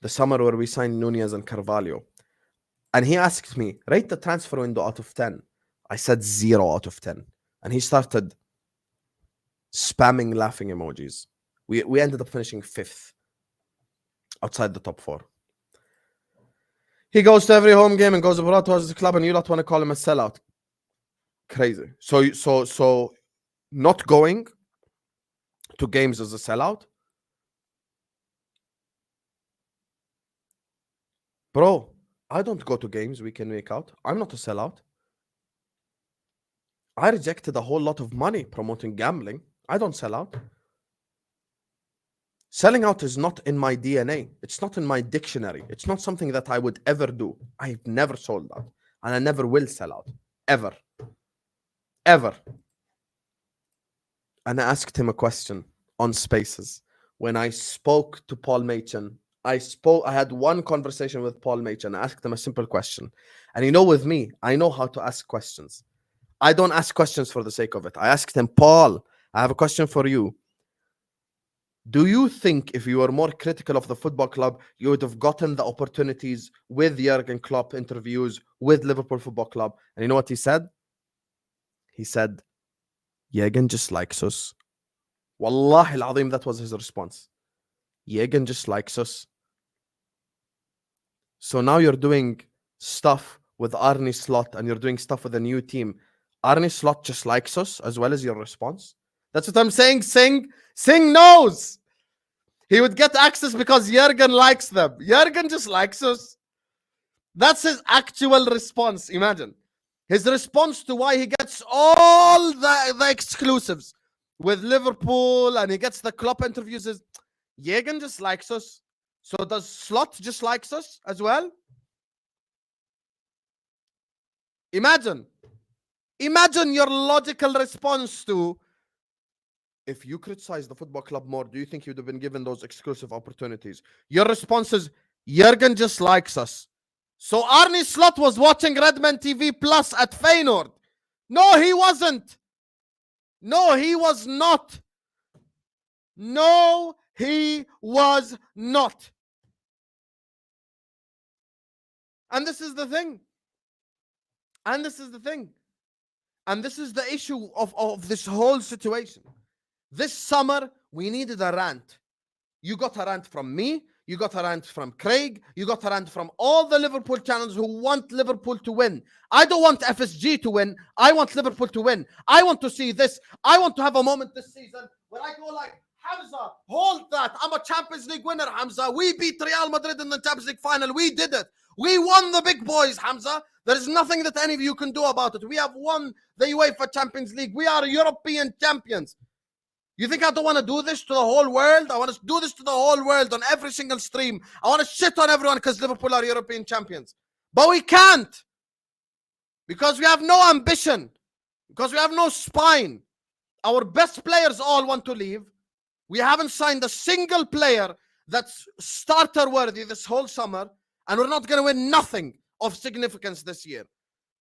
the summer where we signed Nunez and Carvalho. And he asked me, rate the transfer window out of 10. I said 0 out of 10. And he started spamming laughing emojis. We ended up finishing 5th outside the top 4. He goes to every home game and goes abroad towards the club, and you lot want to call him a sellout. Crazy. So not going to games is a sellout? Bro, I don't go to games week in, week out. I'm not a sellout. I rejected a whole lot of money promoting gambling. I don't sell out. Selling out is not in my DNA. It's not in my dictionary. It's not something that I would ever do. I've never sold out. And I never will sell out. Ever. Ever. And I asked him a question on Spaces. When I spoke to Paul Machin, I had one conversation with Paul Machin. I asked him a simple question. And you know, with me, I know how to ask questions. I don't ask questions for the sake of it. I asked him, Paul, I have a question for you. Do you think if you were more critical of the football club, you would have gotten the opportunities with Jurgen Klopp interviews with Liverpool Football Club? And you know what he said? He said, Jurgen just likes us. Wallahi al-Azim, that was his response. Jurgen just likes us. So now you're doing stuff with Arne Slot and you're doing stuff with a new team. Arne Slot just likes us as well as your response. That's what I'm saying. Singh knows. He would get access because Jurgen likes them. Jurgen just likes us. That's his actual response. Imagine. His response to why he gets all the exclusives with Liverpool and he gets the Klopp interviews is Jurgen just likes us. So does Slot just likes us as well? Imagine your logical response to, if you criticize the football club more, do you think you'd have been given those exclusive opportunities? Your response is, Jurgen just likes us. So Arne Slot was watching RedmanTV Plus at Feyenoord. No, he wasn't. No, he was not. No, he was not. And this is the thing. And this is the thing. And this is the issue of this whole situation. This summer, we needed a rant. You got a rant from me. You got a rant from Craig. You got a rant from all the Liverpool channels who want Liverpool to win. I don't want FSG to win. I want Liverpool to win. I want to see this. I want to have a moment this season where I go like, Hamza, hold that. I'm a Champions League winner, Hamza. We beat Real Madrid in the Champions League final. We did it. We won the big boys, Hamza. There is nothing that any of you can do about it. We have won the UEFA Champions League. We are European champions. You think I don't want to do this to the whole world? I want to do this to the whole world on every single stream. I want to shit on everyone because Liverpool are European champions. But we can't. Because we have no ambition. Because we have no spine. Our best players all want to leave. We haven't signed a single player that's starter worthy this whole summer. And we're not going to win nothing of significance this year.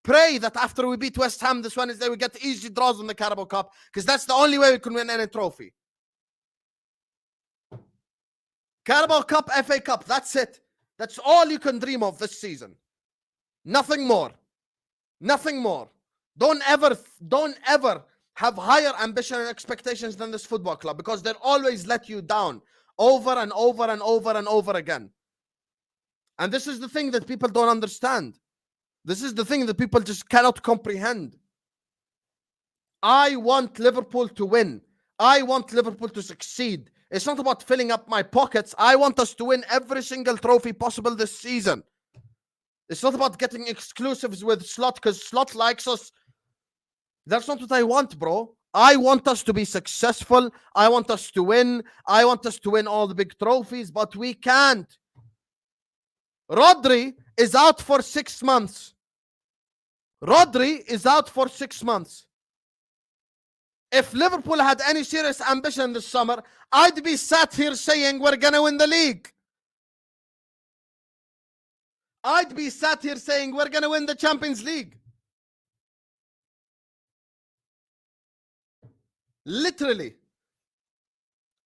Pray that after we beat West Ham this Wednesday, we get easy draws in the Carabao Cup, because that's the only way we can win any trophy. Carabao Cup, FA Cup, that's it. That's all you can dream of this season. Nothing more. Nothing more. Don't ever have higher ambition and expectations than this football club, because they'll always let you down over and over and over and over again. And this is the thing that people don't understand. This is the thing that people just cannot comprehend. I want Liverpool to win. I want Liverpool to succeed. It's not about filling up my pockets. I want us to win every single trophy possible this season. It's not about getting exclusives with Slot because Slot likes us. That's not what I want, bro. I want us to be successful. I want us to win. I want us to win all the big trophies, but we can't. Rodri is out for 6 months. Rodri is out for 6 months. If Liverpool had any serious ambition this summer, I'd be sat here saying we're going to win the league. I'd be sat here saying we're going to win the Champions League. Literally.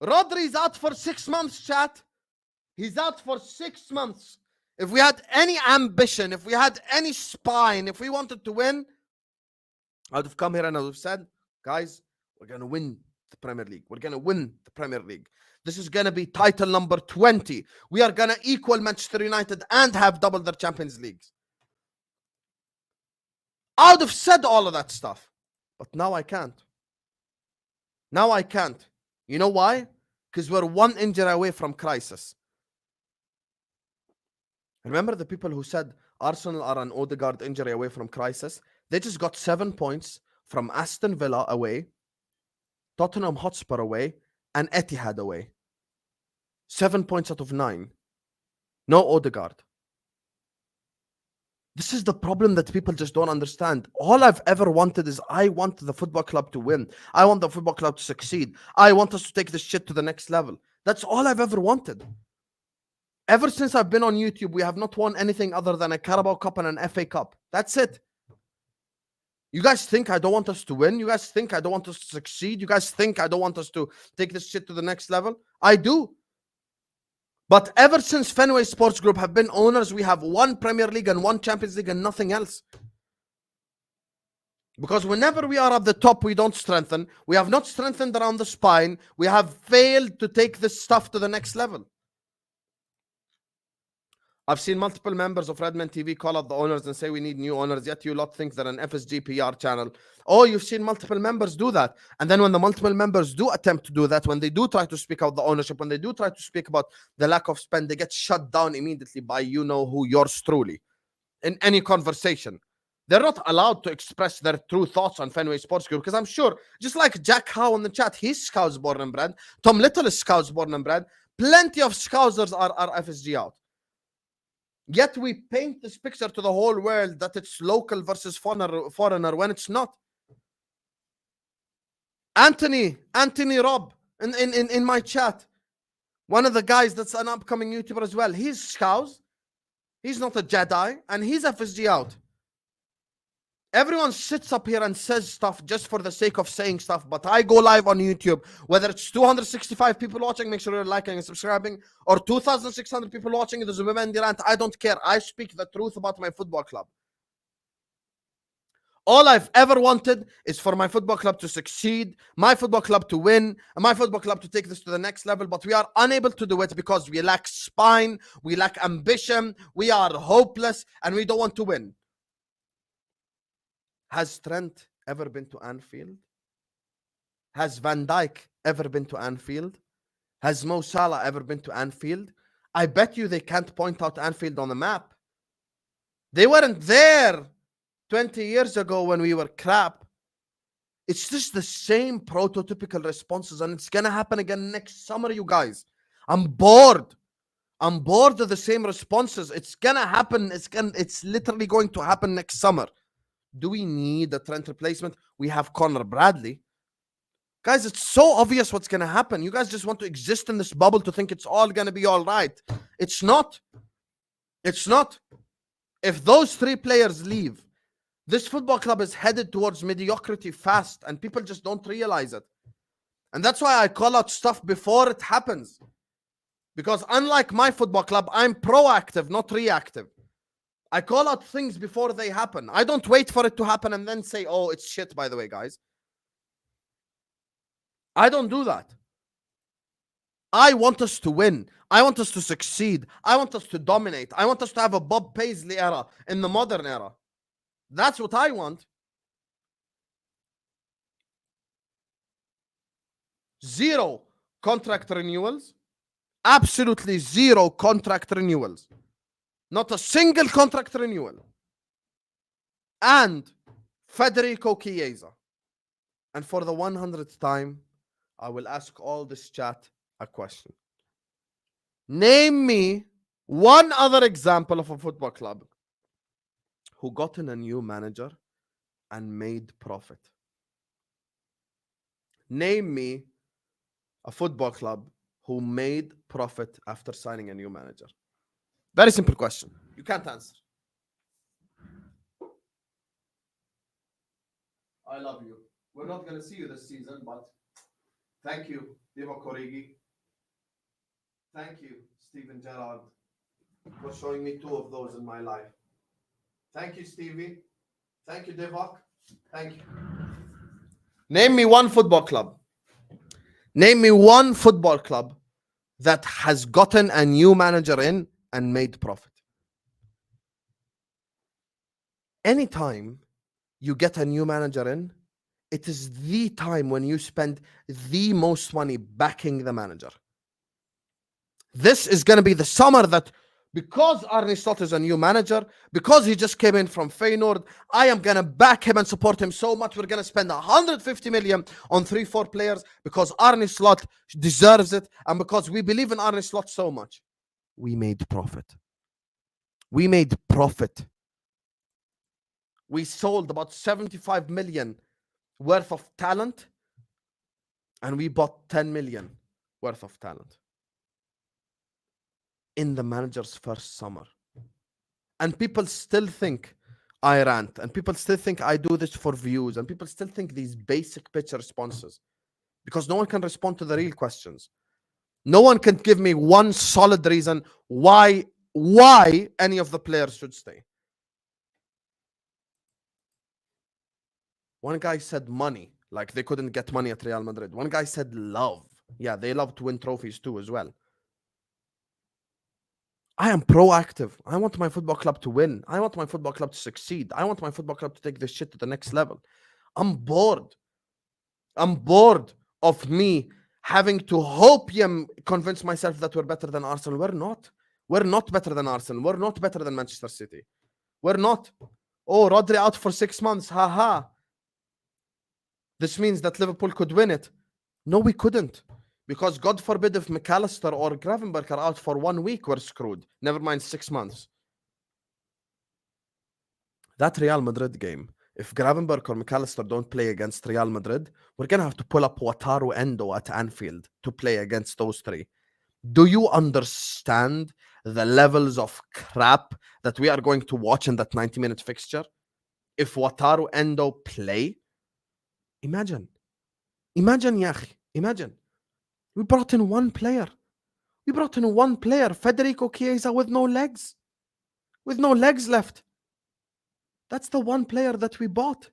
Rodri's out for 6 months, chat. He's out for 6 months. if we had any ambition, if we had any spine, if we wanted to win, I would have come here and I would have said, guys, we're going to win the Premier League. We're going to win the Premier League. This is going to be title number 20. We are going to equal Manchester United and have double their Champions Leagues. I would have said all of that stuff. But now I can't. Now I can't. You know why? Because we're one injury away from crisis. Remember the people who said Arsenal are an Odegaard injury away from crisis? They just got 7 points from Aston Villa away, Tottenham Hotspur away, and Etihad away. 7 points out of 9. No Odegaard. This is the problem that people just don't understand. All I've ever wanted is I want the football club to win. I want the football club to succeed. I want us to take this shit to the next level. That's all I've ever wanted. Ever since I've been on YouTube, we have not won anything other than a Carabao Cup and an FA Cup. That's it. You guys think I don't want us to win? You guys think I don't want us to succeed? You guys think I don't want us to take this shit to the next level? I do. But ever since Fenway Sports Group have been owners, we have one Premier League and one Champions League and nothing else. Because whenever we are at the top, we don't strengthen. We have not strengthened around the spine. We have failed to take this stuff to the next level. I've seen multiple members of RedmanTV call out the owners and say we need new owners, yet you lot think they're an FSG PR channel. Oh, you've seen multiple members do that. And then when the multiple members do attempt to do that, when they do try to speak out the ownership, when they do try to speak about the lack of spend, they get shut down immediately by you-know-who, yours truly, in any conversation. They're not allowed to express their true thoughts on Fenway Sports Group, because I'm sure, just like Jack Howe in the chat, he's Scouse born and bred. Tom Little is Scouse born and bred. Plenty of Scousers are FSG out. Yet we paint this picture to the whole world that it's local versus foreigner when it's not. Anthony Robb in my chat, one of the guys that's an upcoming YouTuber as well, he's Scouse. He's not a Jedi, and he's FSG out. Everyone sits up here and says stuff just for the sake of saying stuff, but I go live on YouTube, whether it's 265 people watching, make sure you're liking and subscribing, or 2,600 people watching, there's a Women Rant, I don't care. I speak the truth about my football club. All I've ever wanted is for my football club to succeed, my football club to win, and my football club to take this to the next level, but we are unable to do it because we lack spine, we lack ambition, we are hopeless, and we don't want to win. Has Trent ever been to Anfield? Has Van Dijk ever been to Anfield? Has Mo Salah ever been to Anfield? I bet you they can't point out Anfield on the map. They weren't there 20 years ago when we were crap. It's just the same prototypical responses, and it's going to happen again next summer, you guys. I'm bored. I'm bored of the same responses. It's going to happen. It's literally going to happen next summer. Do we need a Trent replacement? We have Connor Bradley. Guys, it's so obvious what's going to happen. You guys just want to exist in this bubble to think it's all going to be all right. It's not. It's not. If those 3 players leave, this football club is headed towards mediocrity fast, and people just don't realize it. And that's why I call out stuff before it happens. Because unlike my football club, I'm proactive, not reactive. I call out things before they happen. I don't wait for it to happen and then say, oh, it's shit, by the way, guys. I don't do that. I want us to win. I want us to succeed. I want us to dominate. I want us to have a Bob Paisley era in the modern era. That's what I want. 0 contract renewals. Absolutely 0 contract renewals. Not a single contract renewal. And Federico Chiesa. And for the 100th time, I will ask all this chat a question. Name me one other example of a football club who got in a new manager and made profit. Name me a football club who made profit after signing a new manager. Very simple question. You can't answer. I love you. We're not going to see you this season, but thank you, Divo Corrigi. Thank you, Steven Gerrard. for showing me 2 of those in my life. Thank you, Stevie. Thank you, Divok. Thank you. Name me one football club. Name me one football club that has gotten a new manager in and made profit. Anytime you get a new manager in, it is the time when you spend the most money backing the manager. This is going to be the summer that, because Arne Slot is a new manager, because he just came in from Feyenoord, I am going to back him and support him so much. We're going to spend 150 million on 3-4 players because Arne Slot deserves it and because we believe in Arne Slot so much. We made profit. We made profit. We sold about 75 million worth of talent and we bought 10 million worth of talent in the manager's first summer. And people still think I rant, and people still think I do this for views, and people still think these basic pitch responses, because no one can respond to the real questions. No one can give me one solid reason why any of the players should stay. One guy said money, like they couldn't get money at Real Madrid. One guy said love. Yeah, they love to win trophies too as well. I am proactive. I want my football club to win. I want my football club to succeed. I want my football club to take this shit to the next level. I'm bored. I'm bored of me having to hopium convince myself that we're better than Arsenal. We're not. We're not better than Arsenal. We're not better than Manchester City. We're not. Oh, Rodri out for 6 months. Ha. This means that Liverpool could win it. No, we couldn't. Because God forbid if McAllister or Gravenberch are out for 1 week, we're screwed. Never mind 6 months. That Real Madrid game, if Gravenberch or McAllister don't play against Real Madrid, we're going to have to pull up Wataru Endo at Anfield to play against those 3. Do you understand the levels of crap that we are going to watch in that 90-minute fixture? If Wataru Endo play, imagine, Yahi, imagine. We brought in one player. Federico Chiesa with no legs. With no legs left. That's the one player that we bought.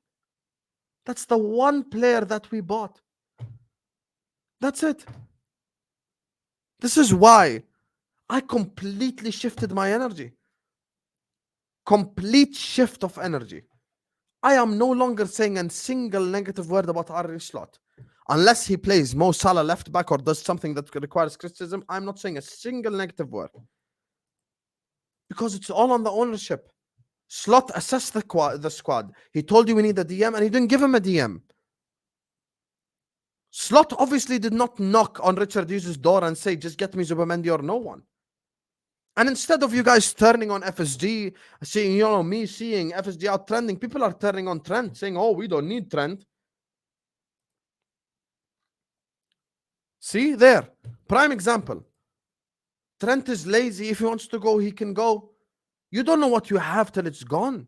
That's it. This is why I completely shifted my energy. Complete shift of energy. I am no longer saying a single negative word about Arne Slot. Unless he plays Mo Salah left back or does something that requires criticism, I'm not saying a single negative word. Because it's all on the ownership. Slot assessed the squad. He told you we need a DM and he didn't give him a DM. Slot obviously did not knock on Richard Hughes' door and say, just get me Zubimendi or no one. And instead of you guys turning on FSG, seeing FSG out trending, people are turning on Trent, saying, oh, we don't need Trent. See, there. Prime example. Trent is lazy. If he wants to go, he can go. You don't know what you have till it's gone.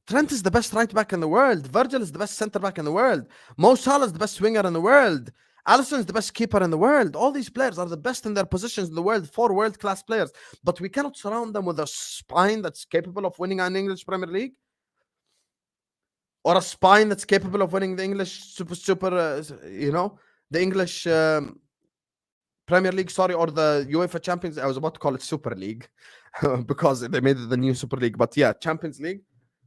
Trent is the best right back in the world. Virgil is the best center back in the world. Mo Salah is the best winger in the world. Alisson is the best keeper in the world. All these players are the best in their positions in the world, 4 world-class players. But we cannot surround them with a spine that's capable of winning an English Premier League. Or a spine that's capable of winning the English the English Premier League, or the UEFA Champions. I was about to call it Super League because they made it the new Super League. But yeah, Champions League.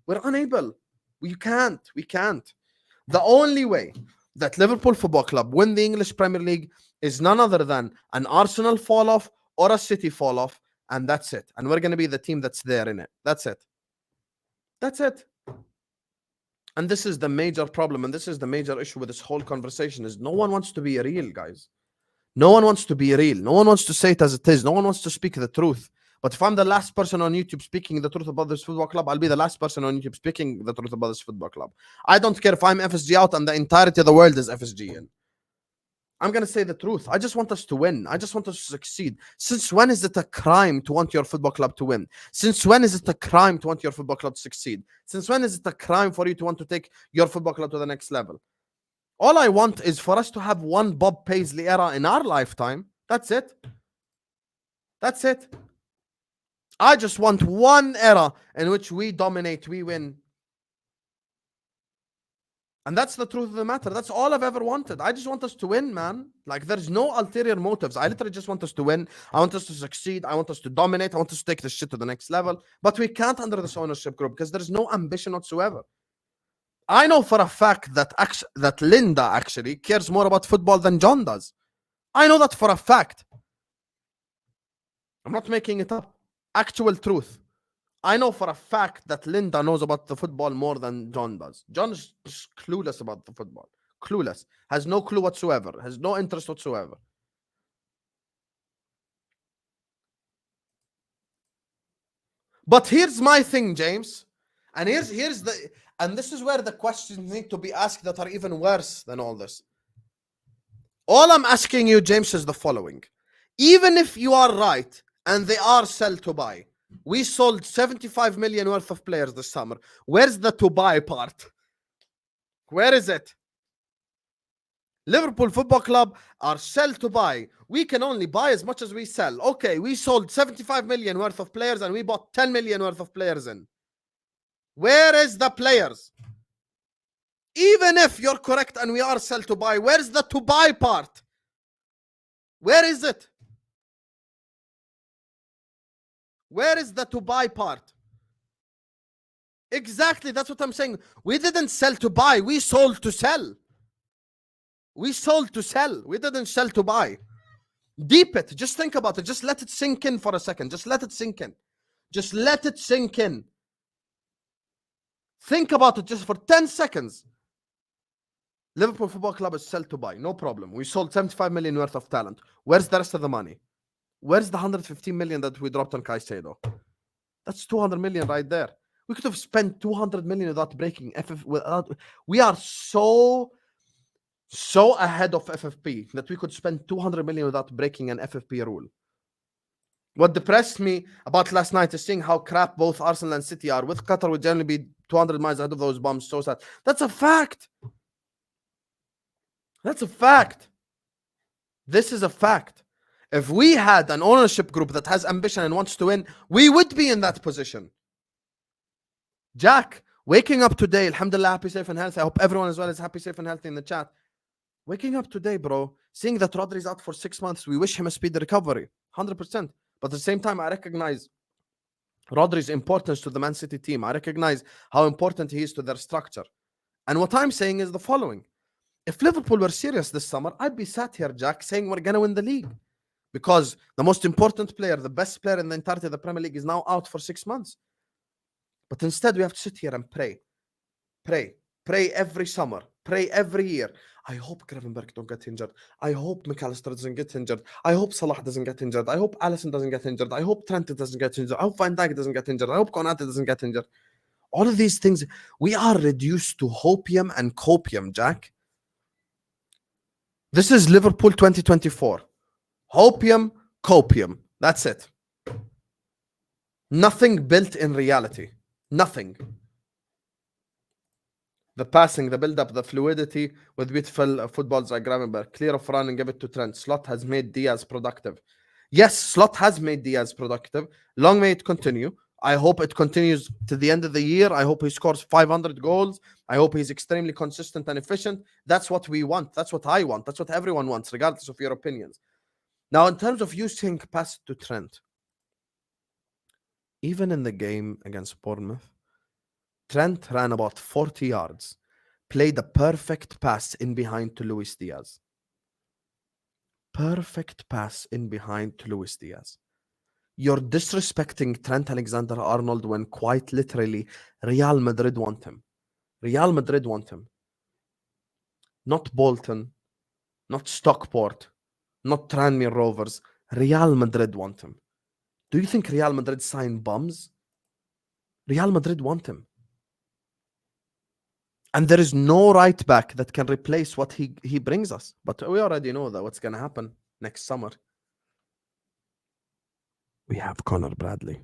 We're unable. We can't. The only way that Liverpool Football Club win the English Premier League is none other than an Arsenal fall off or a City fall off, and that's it. And we're going to be the team that's there in it. That's it. And this is the major problem, and this is the major issue with this whole conversation, is no one wants to be real, guys. No one wants to be real. No one wants to say it as it is. No one wants to speak the truth. But if I'm the last person on YouTube speaking the truth about this football club, I'll be the last person on YouTube speaking the truth about this football club. I don't care if I'm FSG out and the entirety of the world is FSG in. I'm going to say the truth. I just want us to win. I just want us to succeed. Since when is it a crime to want your football club to win? Since when is it a crime to want your football club to succeed? Since when is it a crime for you to want to take your football club to the next level? All I want is for us to have one Bob Paisley era in our lifetime. That's it. I just want one era in which we dominate, we win. And that's the truth of the matter. That's all I've ever wanted. I just want us to win, man. Like, there's no ulterior motives. I literally just want us to win. I want us to succeed. I want us to dominate. I want us to take this shit to the next level. But we can't under this ownership group because there's no ambition whatsoever. I know for a fact that Linda actually cares more about football than John does. I know that for a fact. I'm not making it up. Actual truth. I know for a fact that Linda knows about the football more than John does. John is just clueless about the football. Clueless. Has no clue whatsoever. Has no interest whatsoever. But here's my thing, James. And and this is where the questions need to be asked that are even worse than all this. All I'm asking you, James, is the following. Even if you are right and they are sell to buy, we sold 75 million worth of players this summer. Where's the to buy part? Where is it? Liverpool Football Club are sell to buy. We can only buy as much as we sell. Okay, we sold 75 million worth of players and we bought 10 million worth of players in. Where is the players? Even if you're correct and we are sell to buy, where's the to buy part? Where is it? Where is the to buy part? Exactly, that's what I'm saying. We didn't sell to buy, we sold to sell. We sold to sell. We didn't sell to buy. Deep it. Just think about it. Just let it sink in for a second. Just let it sink in. Just let it sink in. Think about it just for 10 seconds. Liverpool Football Club is sell to buy. No problem. We sold 75 million worth of talent. Where's the rest of the money? Where's the 115 million that we dropped on Caicedo? That's 200 million right there. We could have spent 200 million without breaking FF. We are so ahead of FFP that we could spend 200 million without breaking an FFP rule. What depressed me about last night is seeing how crap both Arsenal and City are. With Qatar, would generally be 200 miles ahead of those bums. So sad. That's a fact. That's a fact. This is a fact. If we had an ownership group that has ambition and wants to win, we would be in that position. Jack, waking up today, alhamdulillah, happy, safe, and healthy. I hope everyone as well is happy, safe, and healthy in the chat. Waking up today, bro, seeing that Rodri's out for 6 months, we wish him a speedy recovery, 100%. But at the same time, I recognize Rodri's importance to the Man City team. I recognize how important he is to their structure. And what I'm saying is the following. If Liverpool were serious this summer, I'd be sat here, Jack, saying we're going to win the league. Because the most important player, the best player in the entirety of the Premier League is now out for 6 months. But instead, we have to sit here and pray. Pray every summer. Pray every year. I hope Gravenberg don't get injured. I hope McAllister doesn't get injured. I hope Salah doesn't get injured. I hope Alisson doesn't get injured. I hope Trent doesn't get injured. I hope Van Dijk doesn't get injured. I hope Konate doesn't get injured. All of these things, we are reduced to hopium and copium, Jack. This is Liverpool 2024. Hopium, copium. That's it. Nothing built in reality. Nothing. The passing, the build-up, the fluidity with beautiful footballs like Gravenberg. Clear of run and give it to Trent. Slot has made Diaz productive. Yes, Slot has made Diaz productive. Long may it continue. I hope it continues to the end of the year. I hope he scores 500 goals. I hope he's extremely consistent and efficient. That's what we want. That's what I want. That's what everyone wants, regardless of your opinions. Now, in terms of using pass to Trent, even in the game against Bournemouth, Trent ran about 40 yards, played a perfect pass in behind to Luis Diaz. Perfect pass in behind to Luis Diaz. You're disrespecting Trent Alexander-Arnold when quite literally Real Madrid want him. Real Madrid want him. Not Bolton, not Stockport, not Tranmere Rovers. Real Madrid want him. Do you think Real Madrid sign bums? Real Madrid want him. And there is no right back that can replace what he brings us. But we already know that what's going to happen next summer. We have Connor Bradley.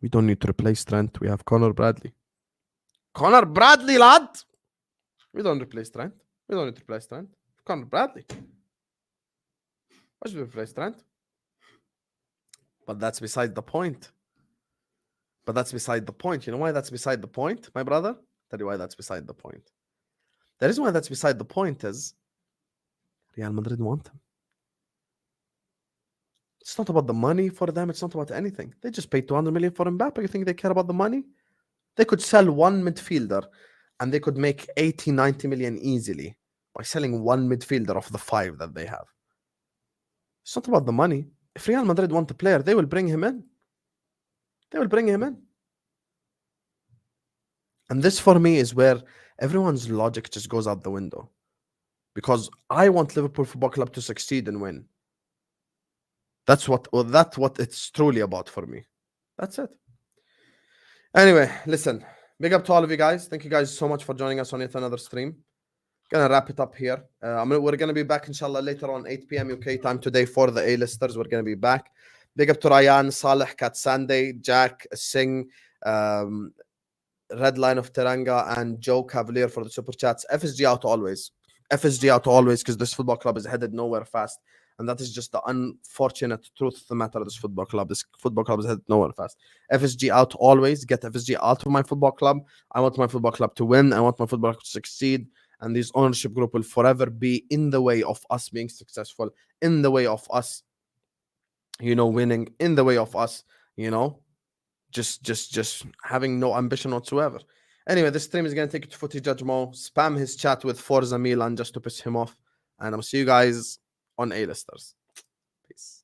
We don't need to replace Trent. We have Connor Bradley. Connor Bradley, lad! We don't replace Trent. We don't need to replace Trent. Connor Bradley. Why should we replace Trent? But that's beside the point. But that's beside the point. You know why that's beside the point, my brother? Tell you why that's beside the point. The reason why that's beside the point is Real Madrid want him. It's not about the money for them. It's not about anything. They just paid 200 million for Mbappe. You think they care about the money? They could sell one midfielder and they could make 80, 90 million easily by selling one midfielder of the 5 that they have. It's not about the money. If Real Madrid want a player, they will bring him in. They will bring him in. And this for me is where everyone's logic just goes out the window. Because I want Liverpool Football Club to succeed and win. That's what it's truly about for me. That's it. Anyway, listen. Big up to all of you guys. Thank you guys so much for joining us on yet another stream. Gonna wrap it up here. We're gonna be back inshallah later on 8 p.m. UK time today for the A-listers. We're gonna be back. Big up to Ryan, Saleh, Kat Sunday, Jack, Singh, Red Line of Teranga, and Joe Cavalier for the super chats. FSG out always. FSG out always, because this football club is headed nowhere fast. And that is just the unfortunate truth of the matter of this football club. This football club is headed nowhere fast. FSG out always. Get FSG out of my football club. I want my football club to win. I want my football club to succeed. And this ownership group will forever be in the way of us being successful, in the way of us, winning, in the way of us, just having no ambition whatsoever. Anyway, this stream is going to take you to Footy Judge Mo. Spam his chat with Forza Milan just to piss him off. And I'll see you guys on A-listers. Peace.